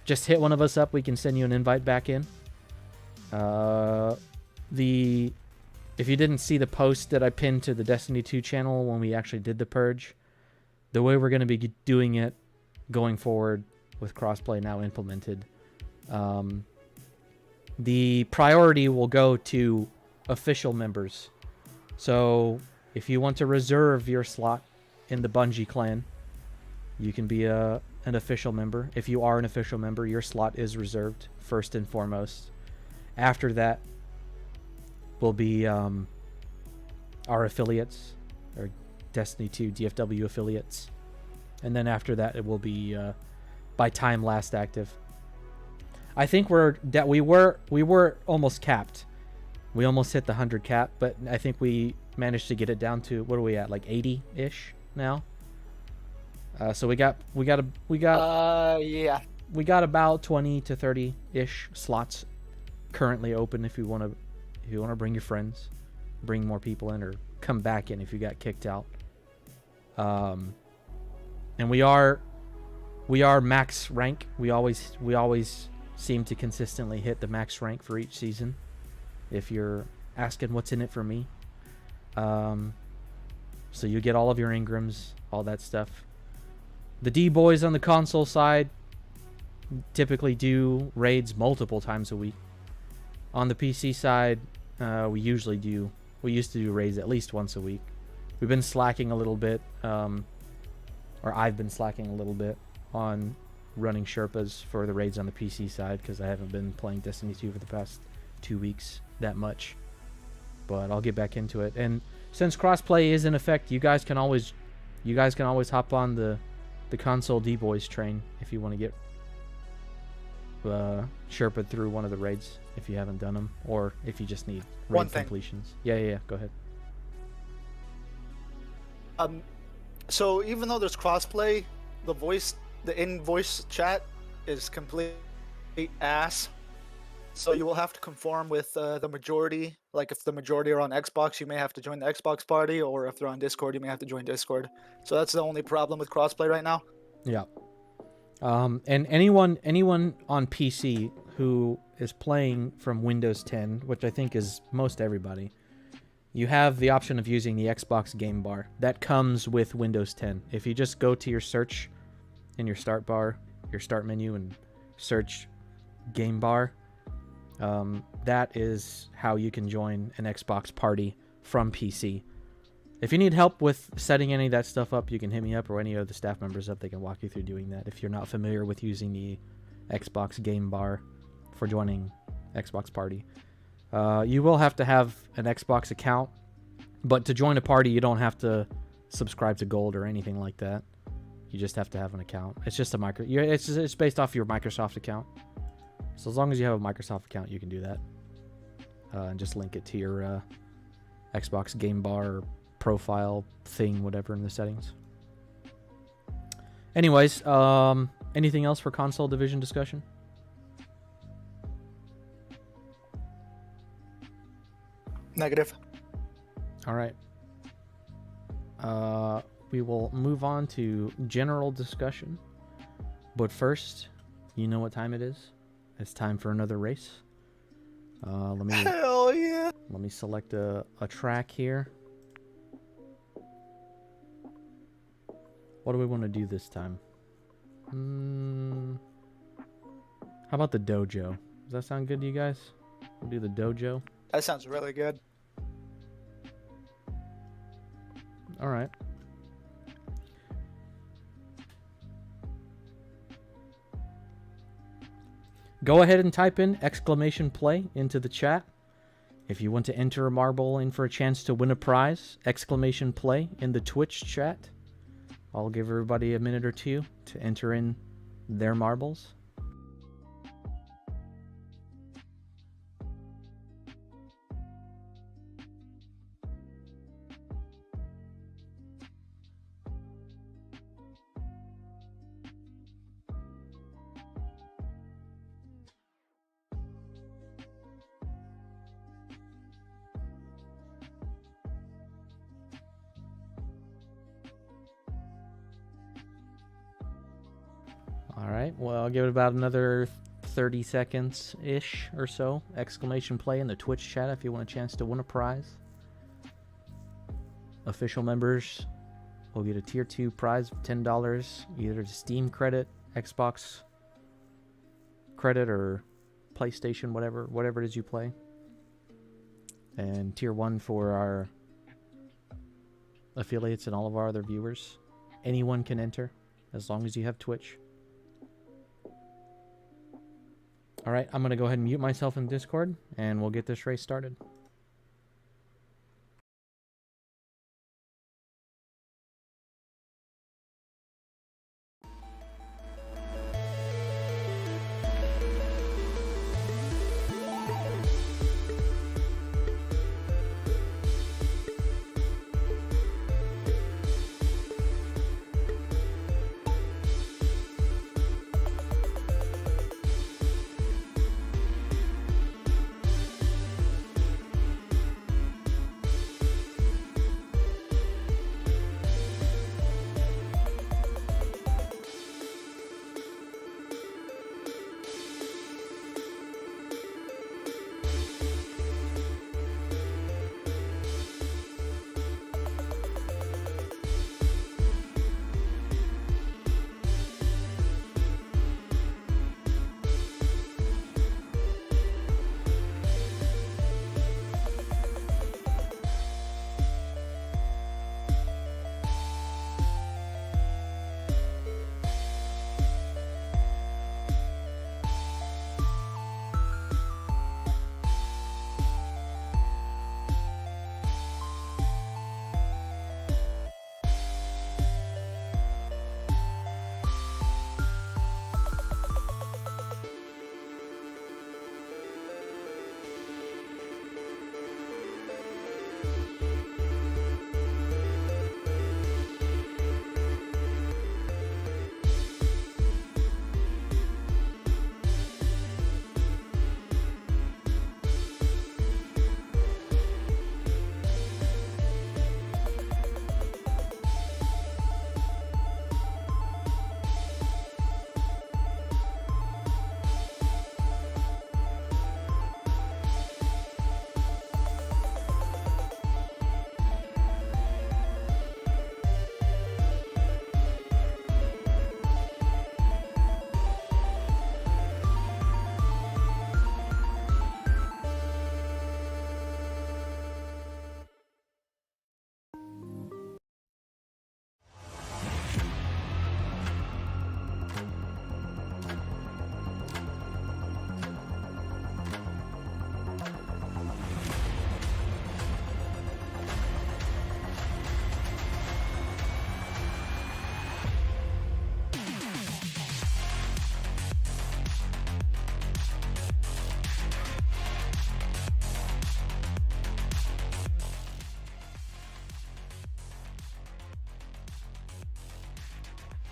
just hit one of us up. We can send you an invite back in. If you didn't see the post that I pinned to the Destiny 2 channel when we actually did the purge, the way we're going to be doing it going forward with crossplay now implemented, the priority will go to official members. So if you want to reserve your slot in the Bungie clan, you can be an official member. If you are an official member, your slot is reserved first and foremost. After that will be our affiliates, or Destiny 2 DFW affiliates. And then after that, it will be by time last active. I think we were almost capped. We almost hit the 100 cap, but I think we managed to get it down to, what are we at, like 80-ish now? So we got Yeah. we got about 20 to 30 ish slots currently open if you want to bring your friends, bring more people in, or come back in if you got kicked out. And we are max rank. We always seem to consistently hit the max rank for each season. If you're asking what's in it for me, so you get all of your Ingrams, all that stuff. The D boys on the console side typically do raids multiple times a week. On the PC side, we used to do raids at least once a week. We've been slacking a little bit, or I've been slacking a little bit on running Sherpas for the raids on the PC side because I haven't been playing Destiny 2 for the past 2 weeks that much. But I'll get back into it. And since crossplay is in effect, you guys can always hop on the console D-Boys train if you want to get Sherpa through one of the raids if you haven't done them, or if you just need raid completions. Yeah, go ahead. So even though there's crossplay, the in-voice chat is complete ass. So you will have to conform with the majority. Like if the majority are on Xbox, you may have to join the Xbox party, or if they're on Discord, you may have to join Discord. So that's the only problem with crossplay right now. Yeah. And anyone on PC who is playing from Windows 10, which I think is most everybody, you have the option of using the Xbox game bar. That comes with Windows 10. If you just go to your search in your start bar, your start menu, and search game bar, that is how you can join an Xbox party from PC. If you need help with setting any of that stuff up, you can hit me up, or any of the staff members up. They can walk you through doing that if you're not familiar with using the Xbox game bar for joining Xbox party. You will have to have an Xbox account, but to join a party, you don't have to subscribe to Gold or anything like that. You just have to have an account. It's just it's based off your Microsoft account. So as long as you have a Microsoft account, you can do that. And just link it to your Xbox game bar or profile thing, whatever, in the settings. Anyways, anything else for console division discussion? Negative. All right. We will move on to general discussion. But first, you know what time it is? It's time for another race. Hell yeah! Let me select a track here. What do we want to do this time? How about the dojo? Does that sound good to you guys? We'll do the dojo. That sounds really good. All right. Go ahead and type in !play into the chat. If you want to enter a marble in for a chance to win a prize, !play in the Twitch chat. I'll give everybody a minute or two to enter in their marbles. Alright, well, I'll give it about another 30 seconds-ish or so. !play in the Twitch chat if you want a chance to win a prize. Official members will get a Tier 2 prize of $10, either to Steam credit, Xbox credit, or PlayStation, whatever it is you play. And Tier 1 for our affiliates and all of our other viewers. Anyone can enter, as long as you have Twitch. Alright, I'm going to go ahead and mute myself in Discord, and we'll get this race started.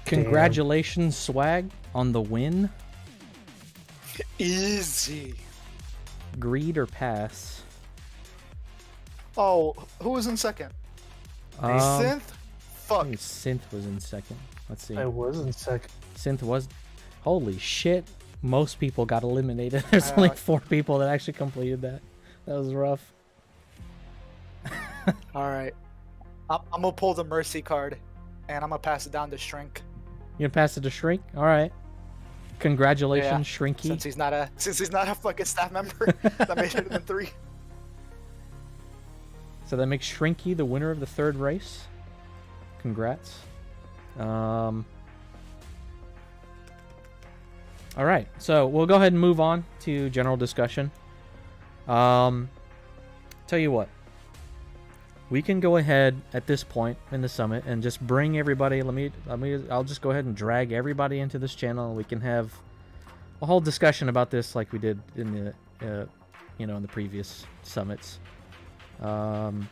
Congratulations, Swag, on the win. Easy. Greed or pass? Oh, who was in second? Um, Synth? I Fuck. think Synth was in second. Let's see. I was in second. Synth was. Holy shit! Most people got eliminated. There's only 4 people that actually completed that. That was rough. All right. I'm gonna pull the mercy card, and I'm gonna pass it down to Shrink. You gonna pass it to Shrink? All right. Congratulations, Shrinky. Since he's not a fucking staff member that made it in 3. So that makes Shrinky the winner of the 3rd race. Congrats. All right, so we'll go ahead and move on to general discussion. Tell you what, we can go ahead at this point in the summit and just bring everybody. I'll just go ahead and drag everybody into this channel, and we can have a whole discussion about this like we did in the, in the previous summits. You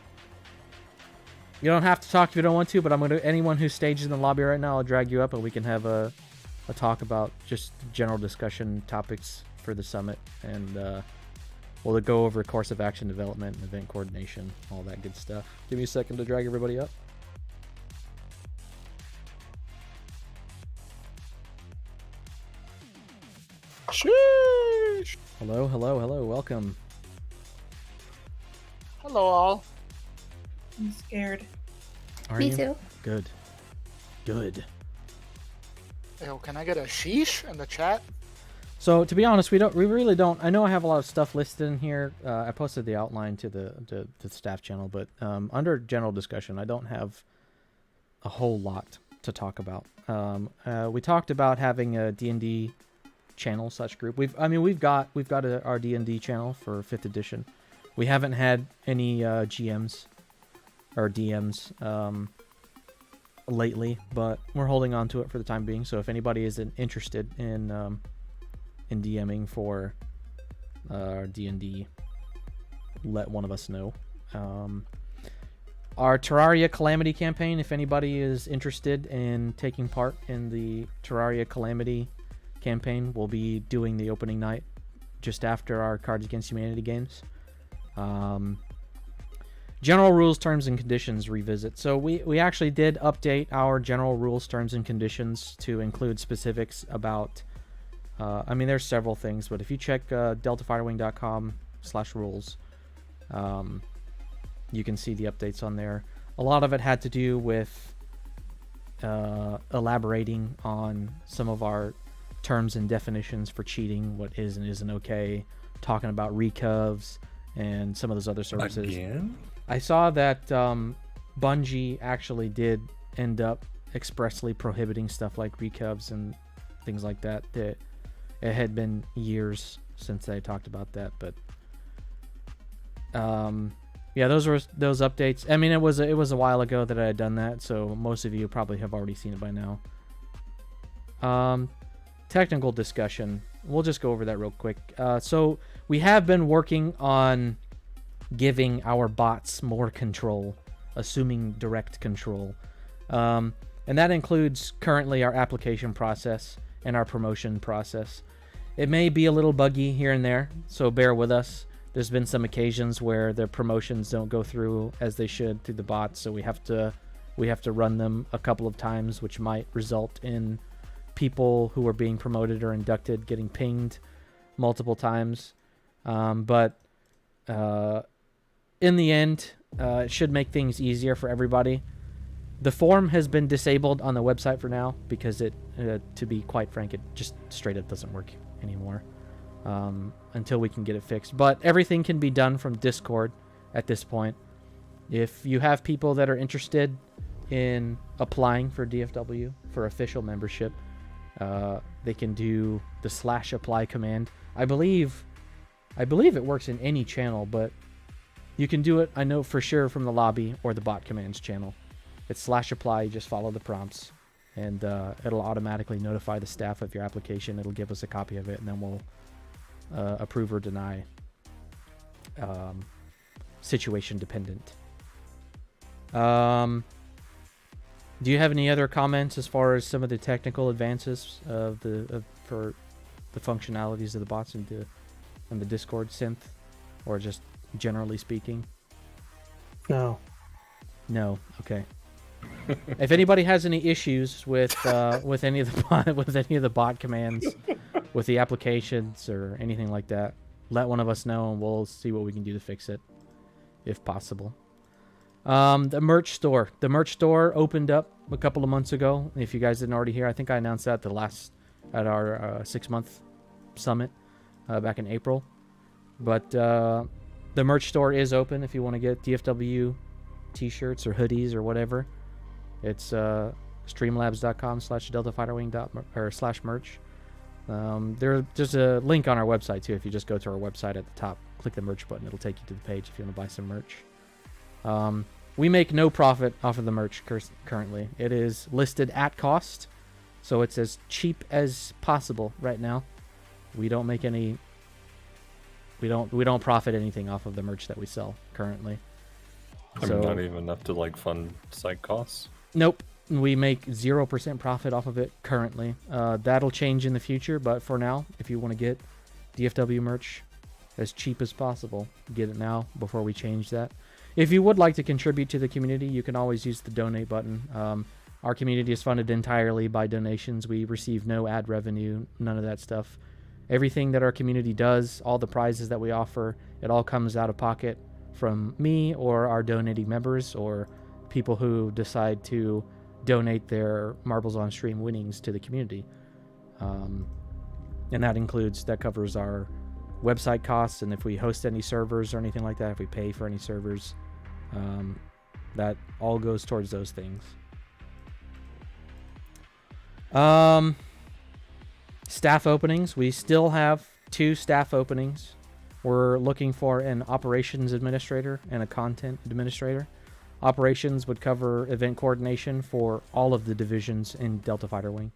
don't have to talk if you don't want to, but anyone who's staged in the lobby right now, I'll drag you up and we can have a talk about just general discussion topics for the summit, and we'll go over course of action development and event coordination, all that good stuff. Give me a second to drag everybody up. Sheesh. Hello, welcome. Hello, all. I'm scared. Are Me you? too. Good. Yo, can I get a sheesh in the chat? So to be honest, we really don't. I know I have a lot of stuff listed in here. I posted the outline to the staff channel, but under general discussion, I don't have a whole lot to talk about. We talked about having a D&D channel / group. We've got our D&D channel for 5th edition. We haven't had any GMs or DMs lately, but we're holding on to it for the time being. So if anybody is interested in DMing for D&D, let one of us know. Our Terraria Calamity campaign, if anybody is interested in taking part in the Terraria Calamity campaign, we'll be doing the opening night just after our Cards Against Humanity games. General rules, terms, and conditions revisit. So we actually did update our general rules, terms, and conditions to include specifics about there's several things, but if you check deltafirewing.com/rules, you can see the updates on there. A lot of it had to do with elaborating on some of our terms and definitions for cheating, what is and isn't okay, talking about recovs and some of those other services. Again? I saw that Bungie actually did end up expressly prohibiting stuff like recovs and things like that. That it had been years since they talked about that, but yeah, those were those updates. I mean, it was a while ago that I had done that, so most of you probably have already seen it by now. Technical discussion. We'll just go over that real quick. So we have been working on giving our bots more control, assuming direct control. And that includes currently our application process and our promotion process. It may be a little buggy here and there, so bear with us. There's been some occasions where the promotions don't go through as they should through the bots, so we have to run them a couple of times, which might result in people who are being promoted or inducted getting pinged multiple times. But in the end, it should make things easier for everybody. The form has been disabled on the website for now because it, to be quite frank, it just straight up doesn't work anymore until we can get it fixed. But everything can be done from Discord at this point. If you have people that are interested in applying for DFW for official membership, they can do the /apply command. I believe it works in any channel, but you can do it, I know for sure, from the lobby or the bot commands channel. It's /apply. You just follow the prompts, and it'll automatically notify the staff of your application. It'll give us a copy of it, and then we'll approve or deny. Situation dependent. Do you have any other comments as far as some of the technical advances for the functionalities of the bots and the Discord synth, or just generally speaking? No. No. Okay. If anybody has any issues with any of the bot commands, with the applications or anything like that, let one of us know and we'll see what we can do to fix it, if possible. The merch store. The merch store opened up a couple of months ago. If you guys didn't already hear, I think I announced that at our 6-month summit back in April. But the merch store is open if you want to get DFW t-shirts or hoodies or whatever. It's streamlabs.com/deltafighterwing/merch. There's a link on our website too. If you just go to our website at the top, click the merch button, it'll take you to the page if you want to buy some merch. We make no profit off of the merch currently. It is listed at cost, so it's as cheap as possible right now. We don't make any. We don't profit anything off of the merch that we sell currently. So, not even enough to like fund site costs. Nope. We make 0% profit off of it currently. That'll change in the future, but for now, if you want to get DFW merch as cheap as possible, get it now before we change that. If you would like to contribute to the community, you can always use the donate button. Our community is funded entirely by donations. We receive no ad revenue, none of that stuff. Everything that our community does, all the prizes that we offer, it all comes out of pocket from me or our donating members or people who decide to donate their Marbles on Stream winnings to the community. And that covers our website costs, and if we host any servers or anything like that, if we pay for any servers, that all goes towards those things. Staff openings. We still have 2 staff openings. We're looking for an operations administrator and a content administrator. Operations would cover event coordination for all of the divisions in Delta Fighter Wing.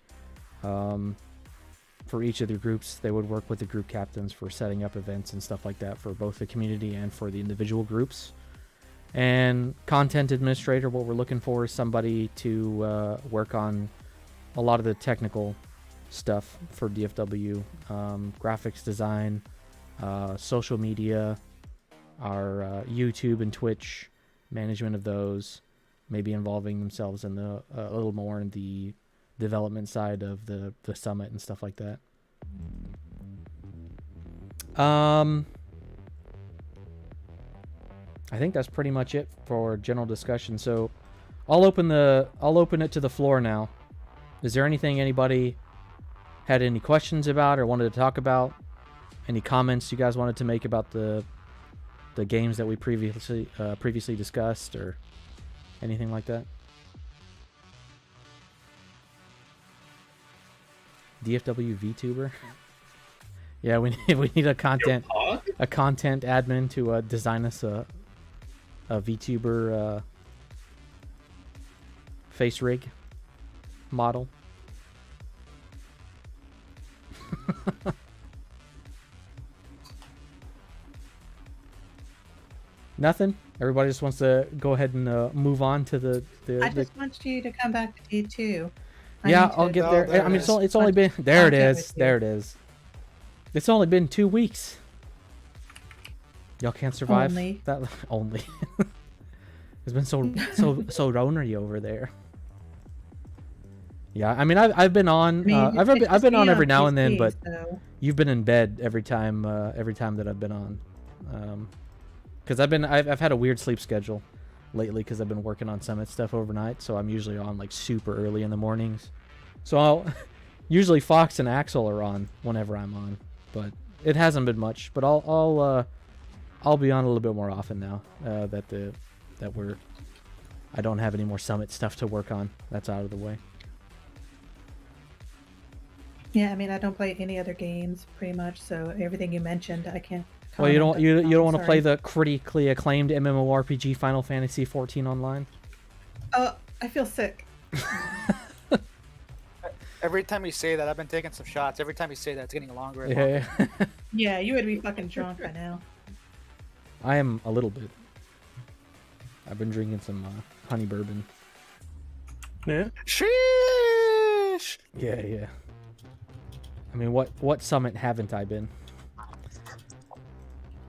For each of the groups, they would work with the group captains for setting up events and stuff like that for both the community and for the individual groups. And content administrator, what we're looking for is somebody to work on a lot of the technical stuff for DFW, graphics design, social media, our YouTube and Twitch management of those, maybe involving themselves in a little more in the development side of the summit and stuff like that. I think that's pretty much it for general discussion. So I'll open it to the floor now. Is there anything anybody had any questions about or wanted to talk about? Any comments you guys wanted to make about the games that we previously discussed or anything like that? DFW VTuber. Yeah, we need a content admin to design us a VTuber face rig model. Nothing. Everybody just wants to go ahead and move on to the. I just want you to come back to D2. Yeah, I'll get there. I mean, it's only been there. It is. There it is. It's only been 2 weeks. Y'all can't survive that only. It's been so ronery over there. Yeah, I mean, I've been on. I've been on every now and then, but you've been in bed every time that I've been on. Because I've had a weird sleep schedule lately because I've been working on Summit stuff overnight, so I'm usually on like super early in the mornings. So usually Fox and Axel are on whenever I'm on, but it hasn't been much. But I'll be on a little bit more often now that I don't have any more Summit stuff to work on. That's out of the way. Yeah, I mean, I don't play any other games pretty much, so everything you mentioned, I can't. Well, you don't want to play the critically acclaimed MMORPG Final Fantasy XIV Online? Oh, I feel sick. Every time you say that, I've been taking some shots. Every time you say that, it's getting longer and longer. Yeah, you would be fucking drunk by now. I am a little bit. I've been drinking some honey bourbon. Yeah. Sheesh. Yeah. I mean, what summit haven't I been?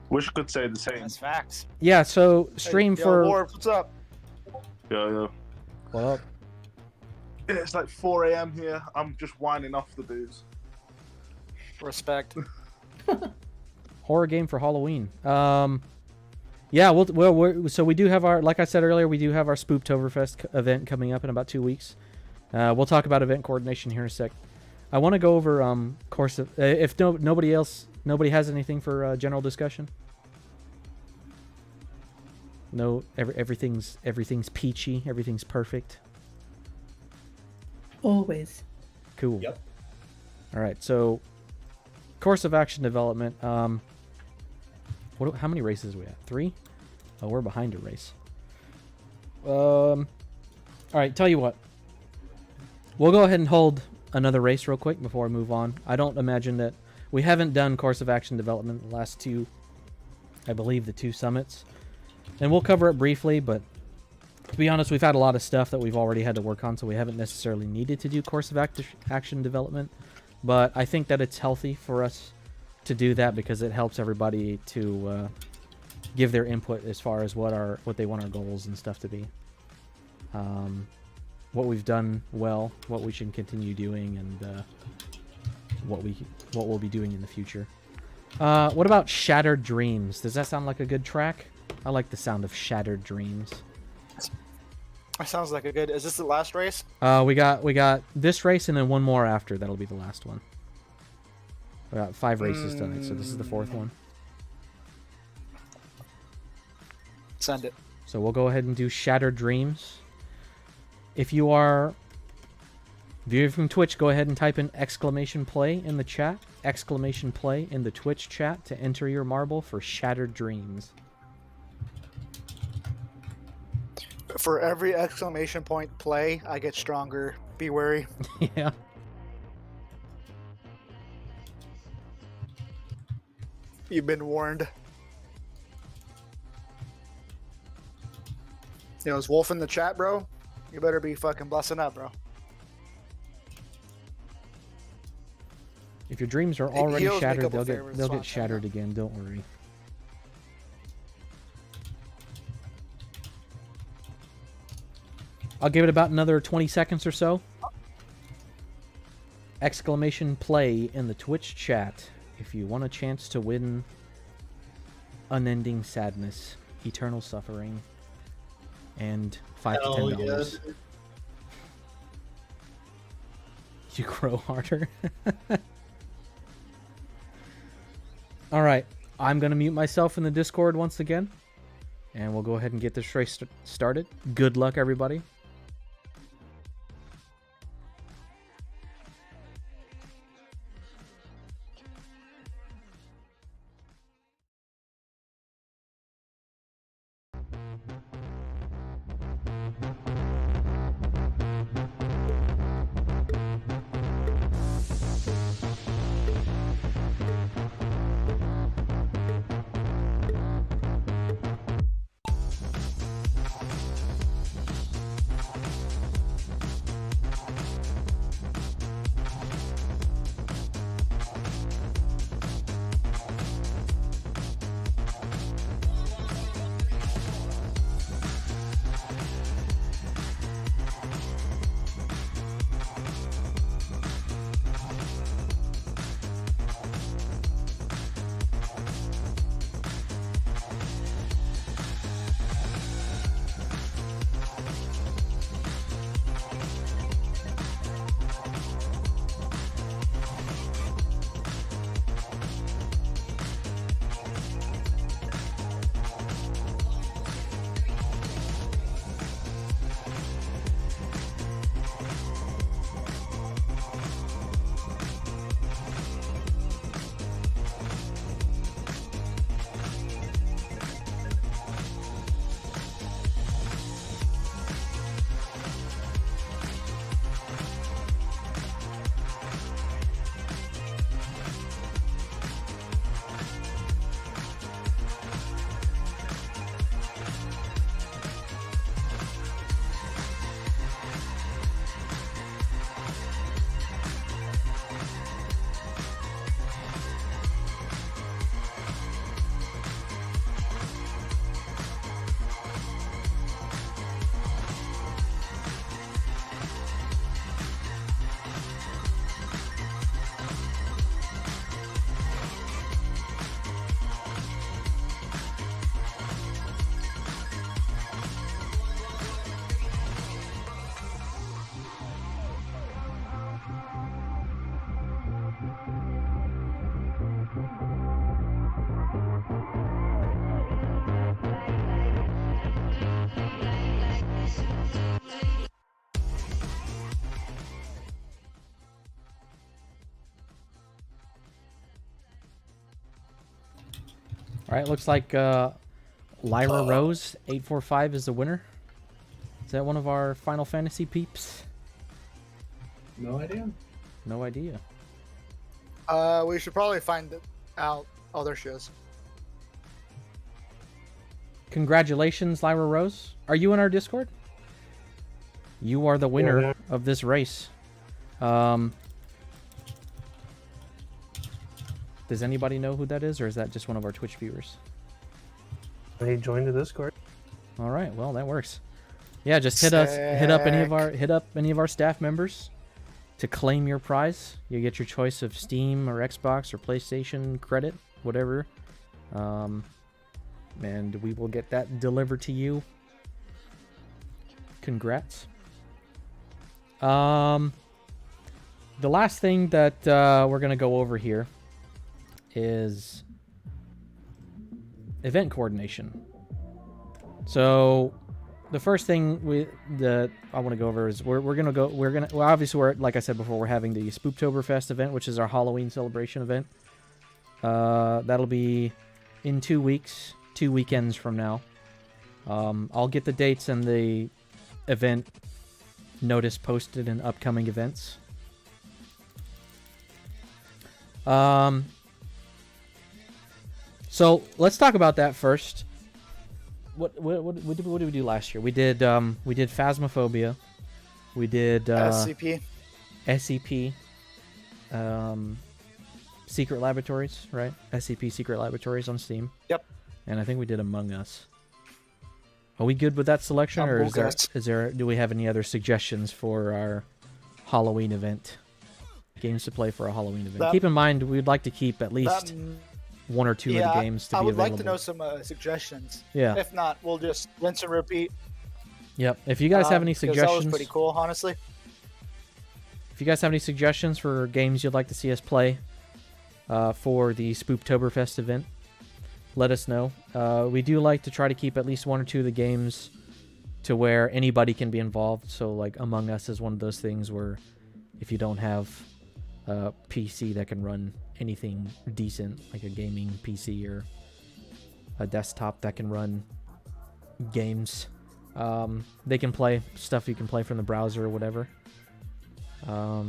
Wish I could say the same. That's facts. Yeah, so stream Hey, for... Yo, Warp, what's up? Yeah. What up? It's like 4 a.m. here. I'm just winding off the booze. Respect. Horror game for Halloween. Yeah, so we do have our, like I said earlier, we do have our Spooptoberfest event coming up in about 2 weeks. We'll talk about event coordination here in a sec. I want to go over course of, if nobody has anything for general discussion. No, everything's peachy, everything's perfect. Always. Cool. Yep. All right, so course of action development. How many races are we at? 3? Oh, we're behind a race. All right, tell you what. We'll go ahead and hold another race real quick before we move on. I don't imagine that we haven't done course of action development the last 2, I believe the 2 summits. And we'll cover it briefly, but to be honest, we've had a lot of stuff that we've already had to work on, so we haven't necessarily needed to do course of action development. But I think that it's healthy for us to do that because it helps everybody to give their input as far as what they want our goals and stuff to be. What we've done well, what we should continue doing, and what we'll be doing in the future. What about Shattered Dreams? Does that sound like a good track? I like the sound of Shattered Dreams. That sounds like a good. Is this the last race? We got this race and then one more after. That'll be the last one. We got 5 races tonight, so this is the 4th one. Send it. So we'll go ahead and do Shattered Dreams. If you're from Twitch, go ahead and type in !play in the chat. !play in the Twitch chat to enter your marble for Shattered Dreams. For every exclamation point play, I get stronger. Be wary. Yeah. You've been warned. Yo, is Wolf in the chat, bro? You better be fucking blessing up, bro. If your dreams are already always make shattered, up a they'll favor get spot, shattered again. Don't worry. I'll give it about another 20 seconds or so. !play in the Twitch chat if you want a chance to win unending sadness, eternal suffering, and $5 to $10. Yes. You grow harder. All right, I'm gonna mute myself in the Discord once again, and we'll go ahead and get this race started. Good luck, everybody. All right, looks like Lyra Rose 845 is the winner. Is that one of our Final Fantasy peeps? No idea. No idea. We should probably find out. Oh, there she is. Congratulations, Lyra Rose. Are you in our Discord? You are the winner Yeah. of this race. Does anybody know who that is, or is that just one of our Twitch viewers? They joined the Discord. All right, well that works. Yeah, just hit up any of our staff members to claim your prize. You get your choice of Steam or Xbox or PlayStation credit, whatever. And we will get that delivered to you. Congrats. The last thing that we're gonna go over here is event coordination. So the first thing that I want to go over is obviously we're, like I said before, we're having the Spooktoberfest event, which is our Halloween celebration event. That'll be in 2 weeks, 2 weekends from now. I'll get the dates and the event notice posted in upcoming events. So let's talk about that first. What did we do last year? We did Phasmophobia. We did SCP. SCP. Secret Laboratories, right? SCP Secret Laboratories on Steam. Yep. And I think we did Among Us. Are we good with that selection, or do we have any other suggestions for our Halloween event? Games to play for a Halloween event. Keep in mind, we'd like to keep at least one or two of the games to be available. I would like to know some suggestions. Yeah. If not, we'll just rinse and repeat. Yep. If you guys have any suggestions, that was pretty cool, honestly. If you guys have any suggestions for games you'd like to see us play for the Spooktoberfest event, let us know. We do like to try to keep at least one or two of the games to where anybody can be involved. So, like, Among Us is one of those things where if you don't have a PC that can run anything decent, like a gaming PC or a desktop that can run games, they can play stuff you can play from the browser or whatever. A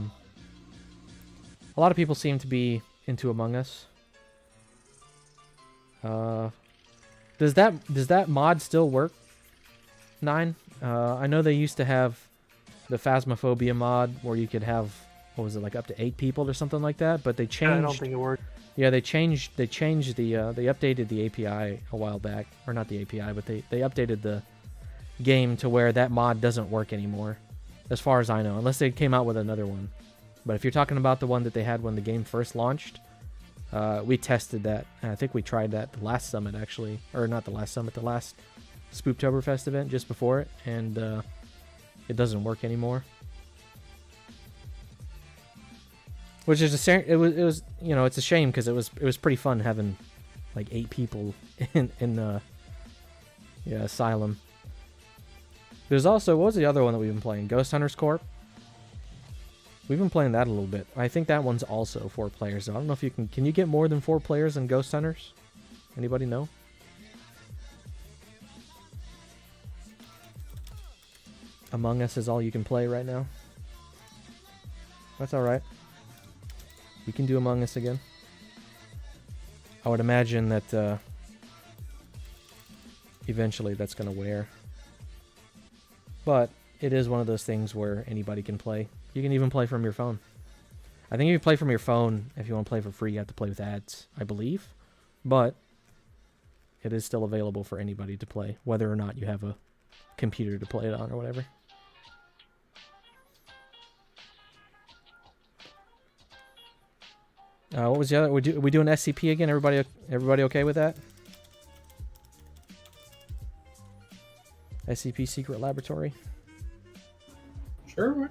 lot of people seem to be into Among Us. Does that mod still work? 9? I know they used to have the Phasmophobia mod where you could have, what was it, like up to 8 people or something like that, but they changed. I don't think it worked. Yeah, they changed the they updated the API a while back, or not the API, but they updated the game to where that mod doesn't work anymore, as far as I know, unless they came out with another one. But if you're talking about the one that they had when the game first launched, we tested that, and I think we tried that the last summit, actually, or not the last summit, the last Spooktoberfest event just before it, and it doesn't work anymore. Which is it was it's a shame, because it was pretty fun having like 8 people in Asylum. There's also, what was the other one that we've been playing? Ghost Hunters Corp. We've been playing that a little bit. I think that one's also 4 players. I don't know if you can you get more than 4 players in Ghost Hunters? Anybody know? Among Us is all you can play right now. That's alright. We can do Among Us again. I would imagine that eventually that's going to wear. But it is one of those things where anybody can play. You can even play from your phone. I think if you play from your phone, if you want to play for free, you have to play with ads, I believe. But it is still available for anybody to play, whether or not you have a computer to play it on or whatever. What was the other? We doing SCP again? Everybody okay with that? SCP Secret Laboratory. Sure, why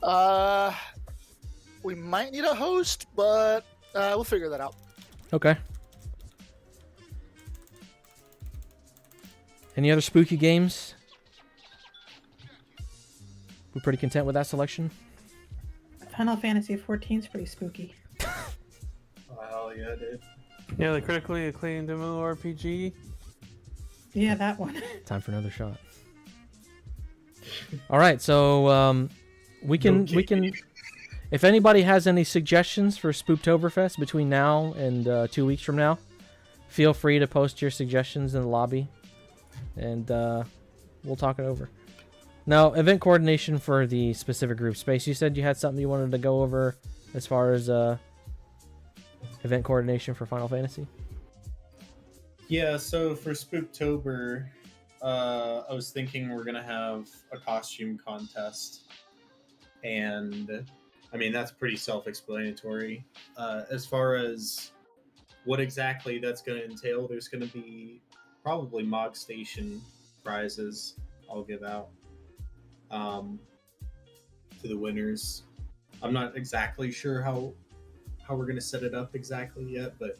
not? We might need a host, but we'll figure that out. Okay. Any other spooky games? We're pretty content with that selection. Final Fantasy 14 is pretty spooky. Oh, hell yeah, dude. Yeah, the critically acclaimed MMORPG. Yeah, that one. Time for another shot. All right, so we can. If anybody has any suggestions for Spooktoberfest between now and 2 weeks from now, feel free to post your suggestions in the lobby, and we'll talk it over. Now, event coordination for the specific group. Space, you said you had something you wanted to go over as far as event coordination for Final Fantasy? Yeah, so for Spooktober, I was thinking we're going to have a costume contest. And, I mean, that's pretty self-explanatory. As far as what exactly that's going to entail, there's going to be probably Mog Station prizes I'll give out to the winners. I'm not exactly sure how we're going to set it up exactly yet, but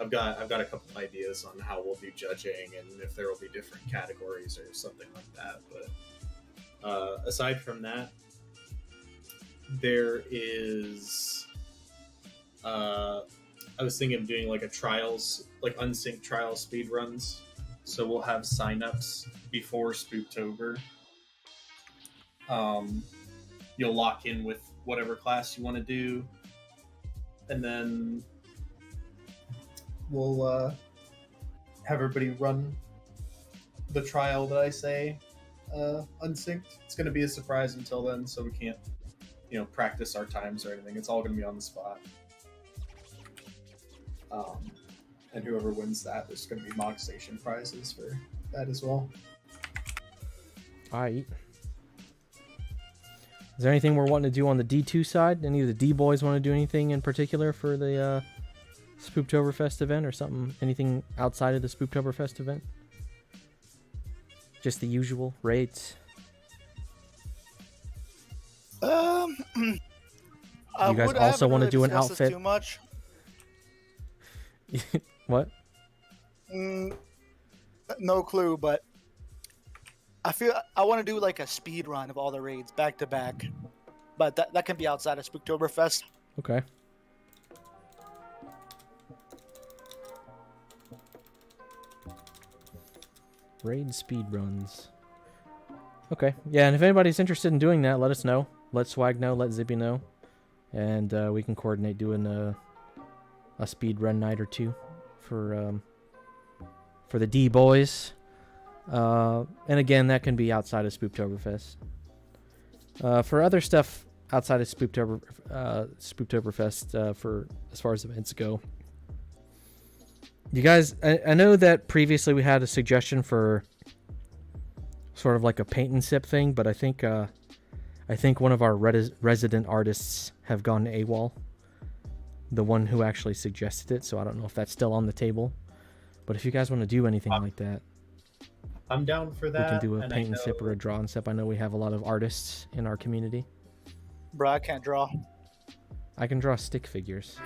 I've got a couple of ideas on how we'll be judging and if there will be different categories or something like that. But aside from that, there is I was thinking of doing like a trials, like unsynced trial speed runs. So we'll have signups before Spooktober. You'll lock in with whatever class you want to do, and then we'll have everybody run the trial that I say unsynced. It's going to be a surprise until then, so we can't, practice our times or anything. It's all going to be on the spot. And whoever wins that, there's going to be Mog Station prizes for that as well. All right. Is there anything we're wanting to do on the D2 side? Any of the D boys want to do anything in particular for the Spooktoberfest event or something? Anything outside of the Spooktoberfest event? Just the usual raids? You guys also want to do an outfit? Too much. What? No clue, but I feel I want to do like a speed run of all the raids back to back, but that can be outside of Spooktoberfest. Okay. Raid speed runs. Okay, yeah, and if anybody's interested in doing that, let us know. Let Swag know, let Zippy know, and we can coordinate doing a speed run night or two for the D boys. And again, that can be outside of Spooktoberfest. For other stuff outside of Spooktoberfest, for as far as events go, you guys, I know that previously we had a suggestion for sort of like a paint and sip thing, but I think one of our resident artists have gone AWOL. The one who actually suggested it, so I don't know if that's still on the table. But if you guys want to do anything like that, I'm down for that. We can do a paint and sip or a draw and sip. I know we have a lot of artists in our community. Bro, I can't draw. I can draw stick figures.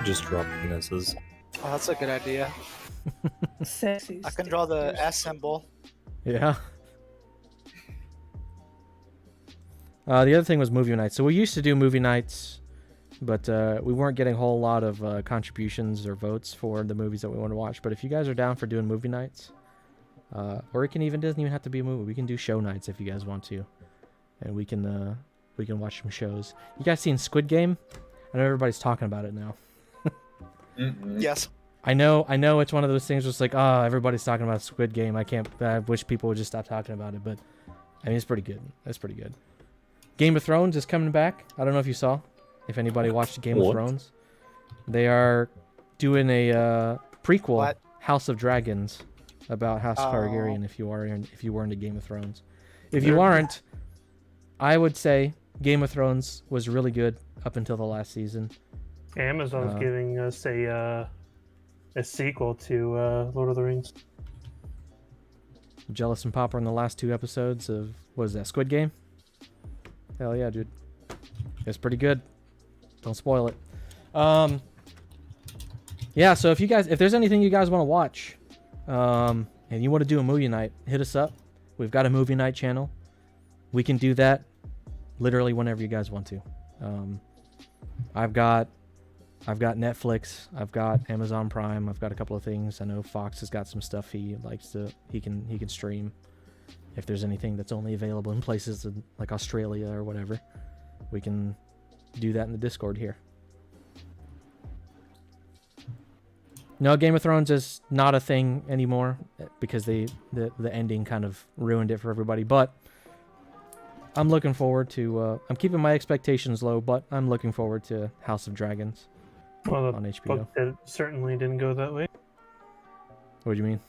Just draw penises. Oh, that's a good idea. Sexy. I can draw the S symbol. Yeah. The other thing was movie nights. So we used to do movie nights, but we weren't getting a whole lot of contributions or votes for the movies that we want to watch. But if you guys are down for doing movie nights, or it doesn't even have to be a movie. We can do show nights if you guys want to, and we can watch some shows. You guys seen Squid Game? I know everybody's talking about it now. Yes. I know it's one of those things just like, everybody's talking about Squid Game. I wish people would just stop talking about it, but I mean, it's pretty good. That's pretty good. Game of Thrones is coming back. I don't know if you saw. If anybody watched Game of Thrones, they are doing a prequel, House of Dragons, about House Targaryen. If you were into Game of Thrones, if you aren't, I would say Game of Thrones was really good up until the last season. Amazon's giving us a sequel to Lord of the Rings. Jealous and Popper in the last 2 episodes of, what is that, Squid Game? Hell yeah, dude. It's pretty good. Don't spoil it. Yeah, so if there's anything you guys want to watch, and you want to do a movie night, hit us up. We've got a movie night channel. We can do that literally whenever you guys want to. I've got I've got Netflix, I've got Amazon Prime, I've got a couple of things. I know Fox has got some stuff he can stream. If there's anything that's only available in places like Australia or whatever, we can do that in the Discord here. No, Game of Thrones is not a thing anymore because the ending kind of ruined it for everybody. But I'm looking forward to. I'm keeping my expectations low, but I'm looking forward to House of Dragons on HBO. Book certainly didn't go that way. What do you mean?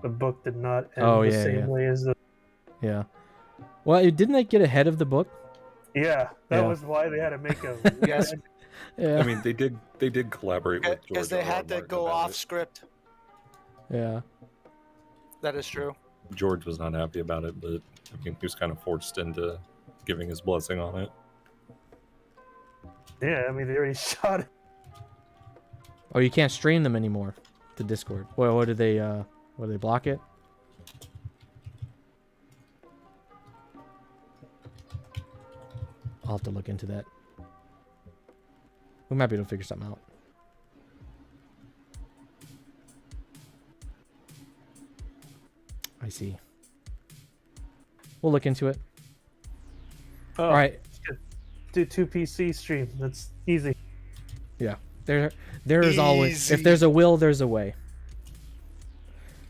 The book did not end the same way as the. Yeah. Well, didn't they get ahead of the book? Yeah, that was why they had to make a. Yes. Yeah. I mean, they did collaborate with George because they had to go off script. Yeah. That is true. George was not happy about it, but I mean, he was kind of forced into giving his blessing on it. Yeah, I mean, they already shot it. Oh, you can't stream them anymore to Discord. Well, what did they block it? I'll have to look into that. We might be able to figure something out. I see. We'll look into it. Oh, all right. Do 2 PC stream. That's easy. Yeah. There is always, if there's a will, there's a way.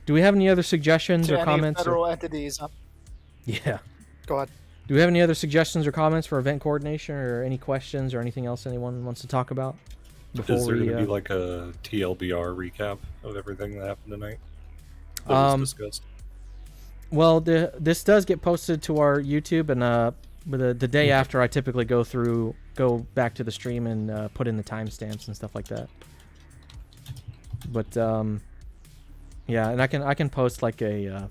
Do we have any other suggestions or comments? Federal entities. Yeah. Go ahead. Do we have any other suggestions or comments for event coordination, or any questions or anything else anyone wants to talk about? Is there going to be like a TLBR recap of everything that happened tonight? That was discussed. Well, this does get posted to our YouTube, and the day after, I typically go back to the stream and put in the timestamps and stuff like that. But yeah, and I can post like a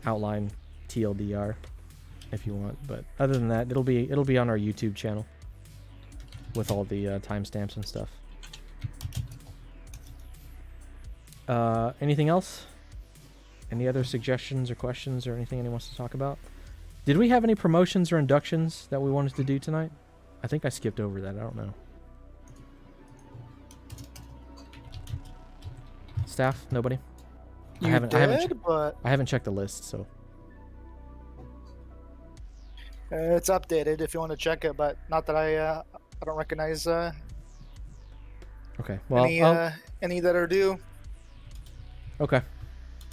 outline TLDR if you want. But other than that, it'll be on our YouTube channel with all the timestamps and stuff. Anything else? Any other suggestions or questions or anything anyone wants to talk about? Did we have any promotions or inductions that we wanted to do tonight? I think I skipped over that. I don't know. Staff? Nobody? I haven't checked the list, so. It's updated if you want to check it, but not that I don't recognize okay. Well, any that are due. Okay.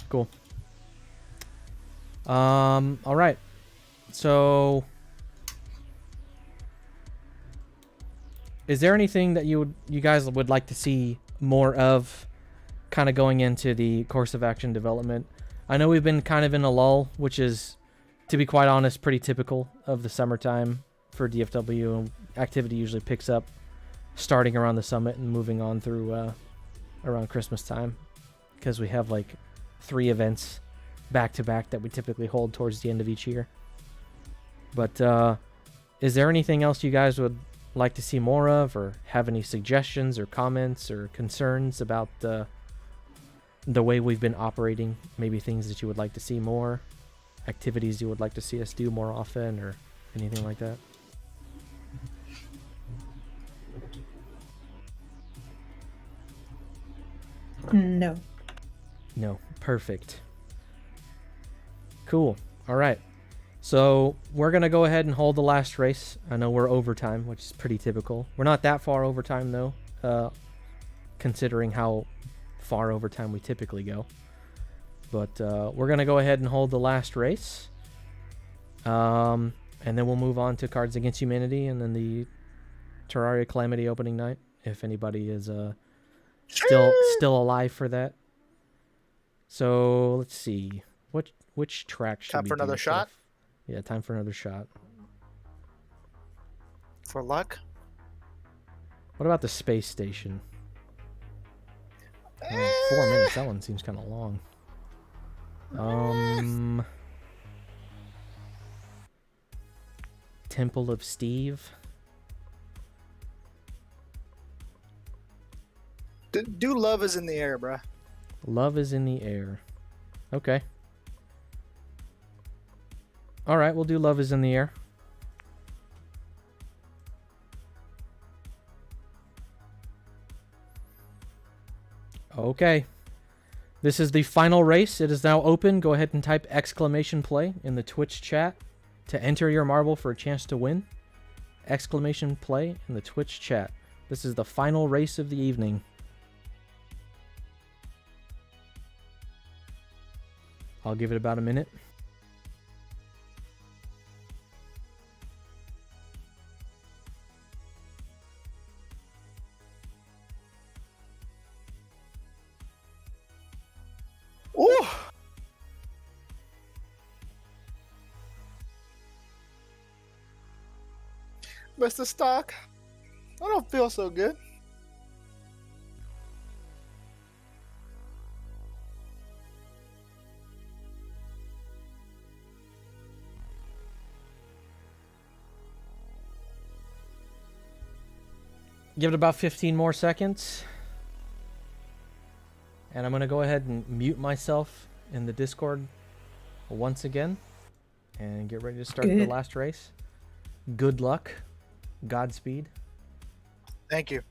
Cool. All right. So, is there anything that you guys would like to see more of, kind of going into the course of action development? I know we've been kind of in a lull, which is, to be quite honest, pretty typical of the summertime for DFW. Activity usually picks up starting around the summit and moving on through around Christmas time, because we have like 3 events back to back that we typically hold towards the end of each year. But is there anything else you guys would like to see more of, or have any suggestions or comments or concerns about the way we've been operating? Maybe things that you would like to see more, activities you would like to see us do more often, or anything like that? No. No. Perfect. Cool. All right. So we're going to go ahead and hold the last race. I know we're overtime, which is pretty typical. We're not that far overtime, though, considering how far overtime we typically go. But we're going to go ahead and hold the last race. And then we'll move on to Cards Against Humanity and then the Terraria Calamity opening night, if anybody is still alive for that. So let's see. Which track should we do? Time for another shot? Yeah, time for another shot. For luck? What about the space station? 4 minutes. That one seems kind of long. Temple of Steve. Do Love Is in the Air, bruh. Love Is in the Air. Okay. All right, we'll do Love Is in the Air. Okay. This is the final race. It is now open. Go ahead and type !play in the Twitch chat to enter your marble for a chance to win. !play in the Twitch chat. This is the final race of the evening. I'll give it about a minute. Ooh. Mr. Stock, I don't feel so good. Give it about 15 more seconds. And I'm going to go ahead and mute myself in the Discord once again and get ready to start the last race. Good luck. Godspeed. Thank you.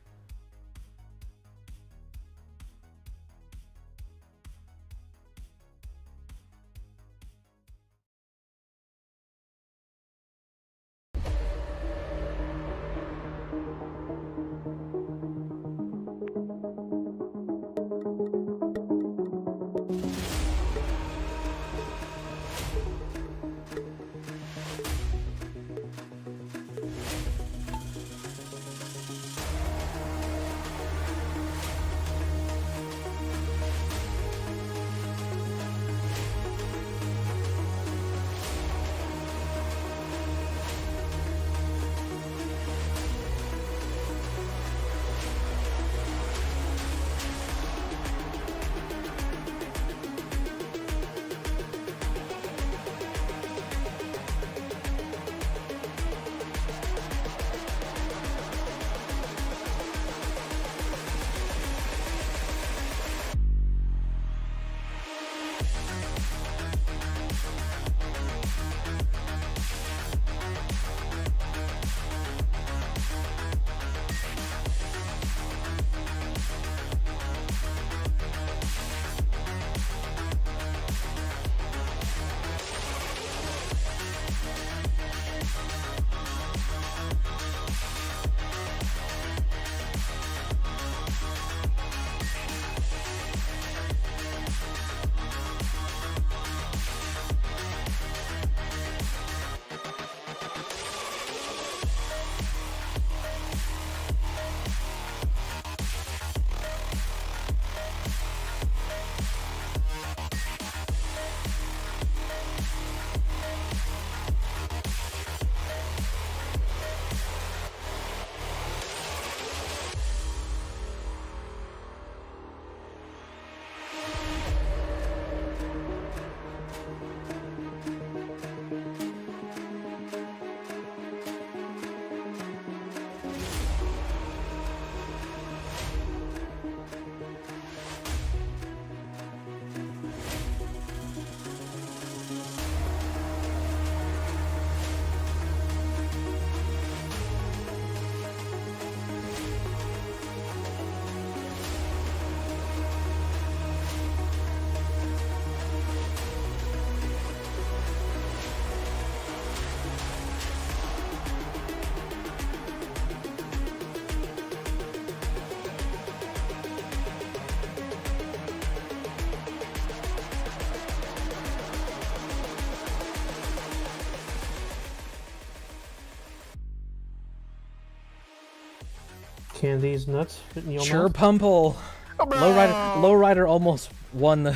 Candy's nuts in your Sure, mouth? Pumple. Lowrider almost won the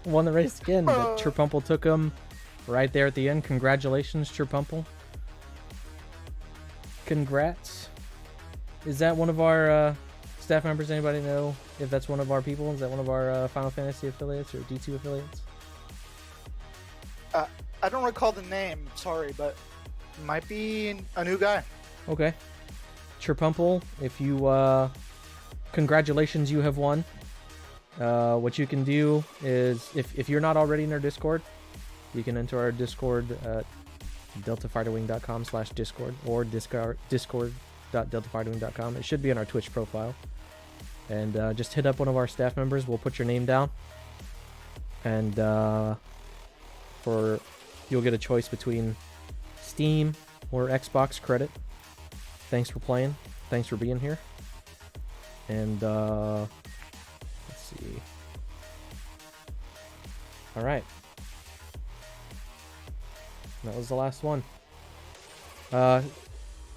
race again, but Chirpumple took him right there at the end. Congratulations, Chirpumple. Congrats. Is that one of our staff members? Anybody know if that's one of our people? Is that one of our Final Fantasy affiliates or D2 affiliates? I don't recall the name, sorry, but might be a new guy. Okay. Chirpumple, if you, congratulations, you have won. What you can do is, if you're not already in our Discord, you can enter our Discord at deltafighterwing.com/discord or discord.deltafighterwing.com. It should be on our Twitch profile. And just hit up one of our staff members. We'll put your name down. And you'll get a choice between Steam or Xbox credit. Thanks for playing. Thanks for being here. And let's see. All right. That was the last one.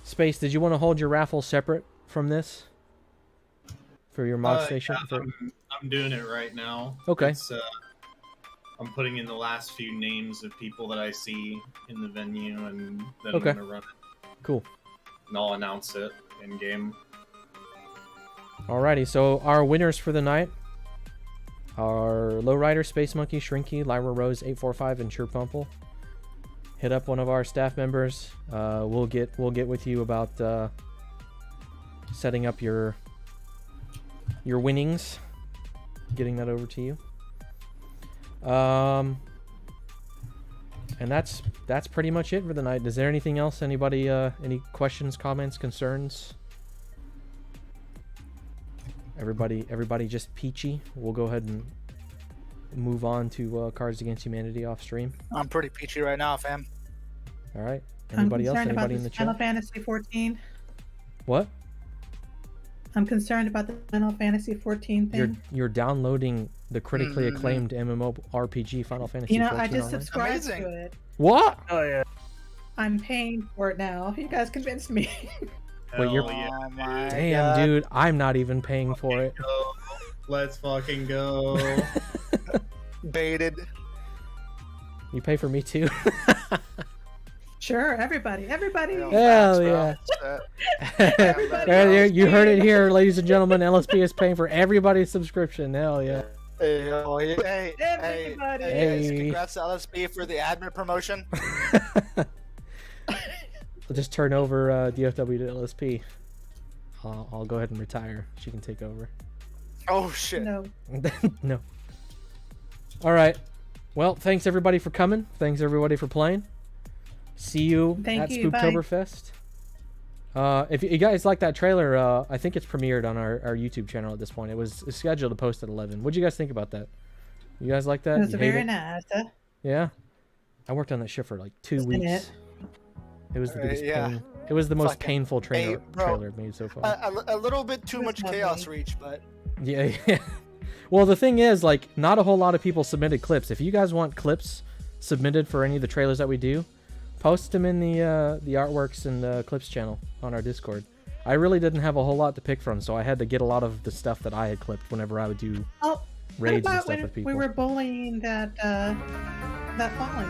Space, did you want to hold your raffle separate from this? For your mod station? Yeah, I'm doing it right now. Okay. I'm putting in the last few names of people that I see in the venue, and then Okay. I'm going to run it. Cool. And I'll announce it in-game. Alrighty, so our winners for the night are Lowrider, Space Monkey, Shrinky, Lyra Rose, 845, and Chirpumple. Hit up one of our staff members. We'll get with you about setting up your winnings, getting that over to you. And that's pretty much it for the night. Is there anything else? Anybody? Any questions, comments, concerns? Everybody just peachy. We'll go ahead and move on to Cards Against Humanity off stream. I'm pretty peachy right now, fam. All right. Anybody else? Anybody in the Final chat? Fantasy 14. What? I'm concerned about the Final Fantasy 14 thing. You're downloading the critically acclaimed MMORPG Final Fantasy 14 I just online? subscribed Amazing. to it. What? Oh yeah. I'm paying for it now. You guys convinced me. Wait, you're... Hell yeah, Oh my Damn, God. dude. I'm not even paying for it. Go. Let's fucking go. Baited. You pay for me too? Sure, everybody. Hell yeah. You heard it here, ladies and gentlemen. LSP is paying for everybody's subscription. Hell yeah. Hey, Everybody. guys, Hey. congrats to LSP for the admin promotion. I'll just turn over DFW to LSP. I'll go ahead and retire. She can take over. Oh shit. No. No. All right. Well, thanks everybody for coming. Thanks everybody for playing. See you Thank at you, bye. Spooktoberfest. If you guys like that trailer, I think it's premiered on our YouTube channel at this point. It's scheduled to post at 11. What'd you guys think about that? You guys like that? It was You hate very it? nice. Yeah. I worked on that shit for like 2 Wasn't weeks. It was the biggest yeah. pain. It was the most Fucking painful trailer bro. trailer made so far. A little bit too It was much lovely. chaos reach, but Yeah, yeah. Well, the thing is, like, not a whole lot of people submitted clips. If you guys want clips submitted for any of the trailers that we do, post them in the artworks and the clips channel on our Discord. I really didn't have a whole lot to pick from, so I had to get a lot of the stuff that I had clipped whenever I would do Oh, raids what and about stuff when with people. we were bullying that fallen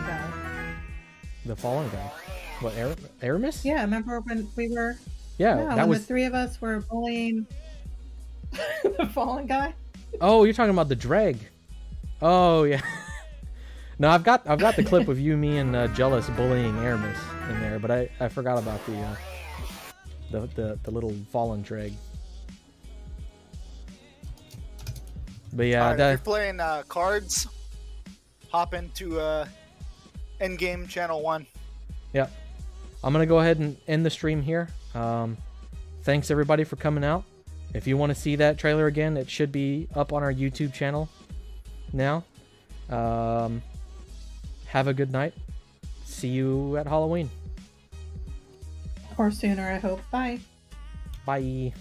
guy? The fallen guy. What, Aramis? Yeah, remember when we were? Yeah, no, that when was. the three of us were bullying the fallen guy. Oh, you're talking about the dreg. Oh yeah. No, I've got the clip of you, me, and Jealous bullying Aramis in there, but I forgot about the little fallen dreg. But yeah, alright, if that, you're playing cards, hop into Endgame Channel 1. yeah. I'm gonna go ahead and end the stream here. Thanks everybody for coming out. If you want to see that trailer again, it should be up on our YouTube channel now. Have a good night. See you at Halloween. Or sooner, I hope. Bye. Bye.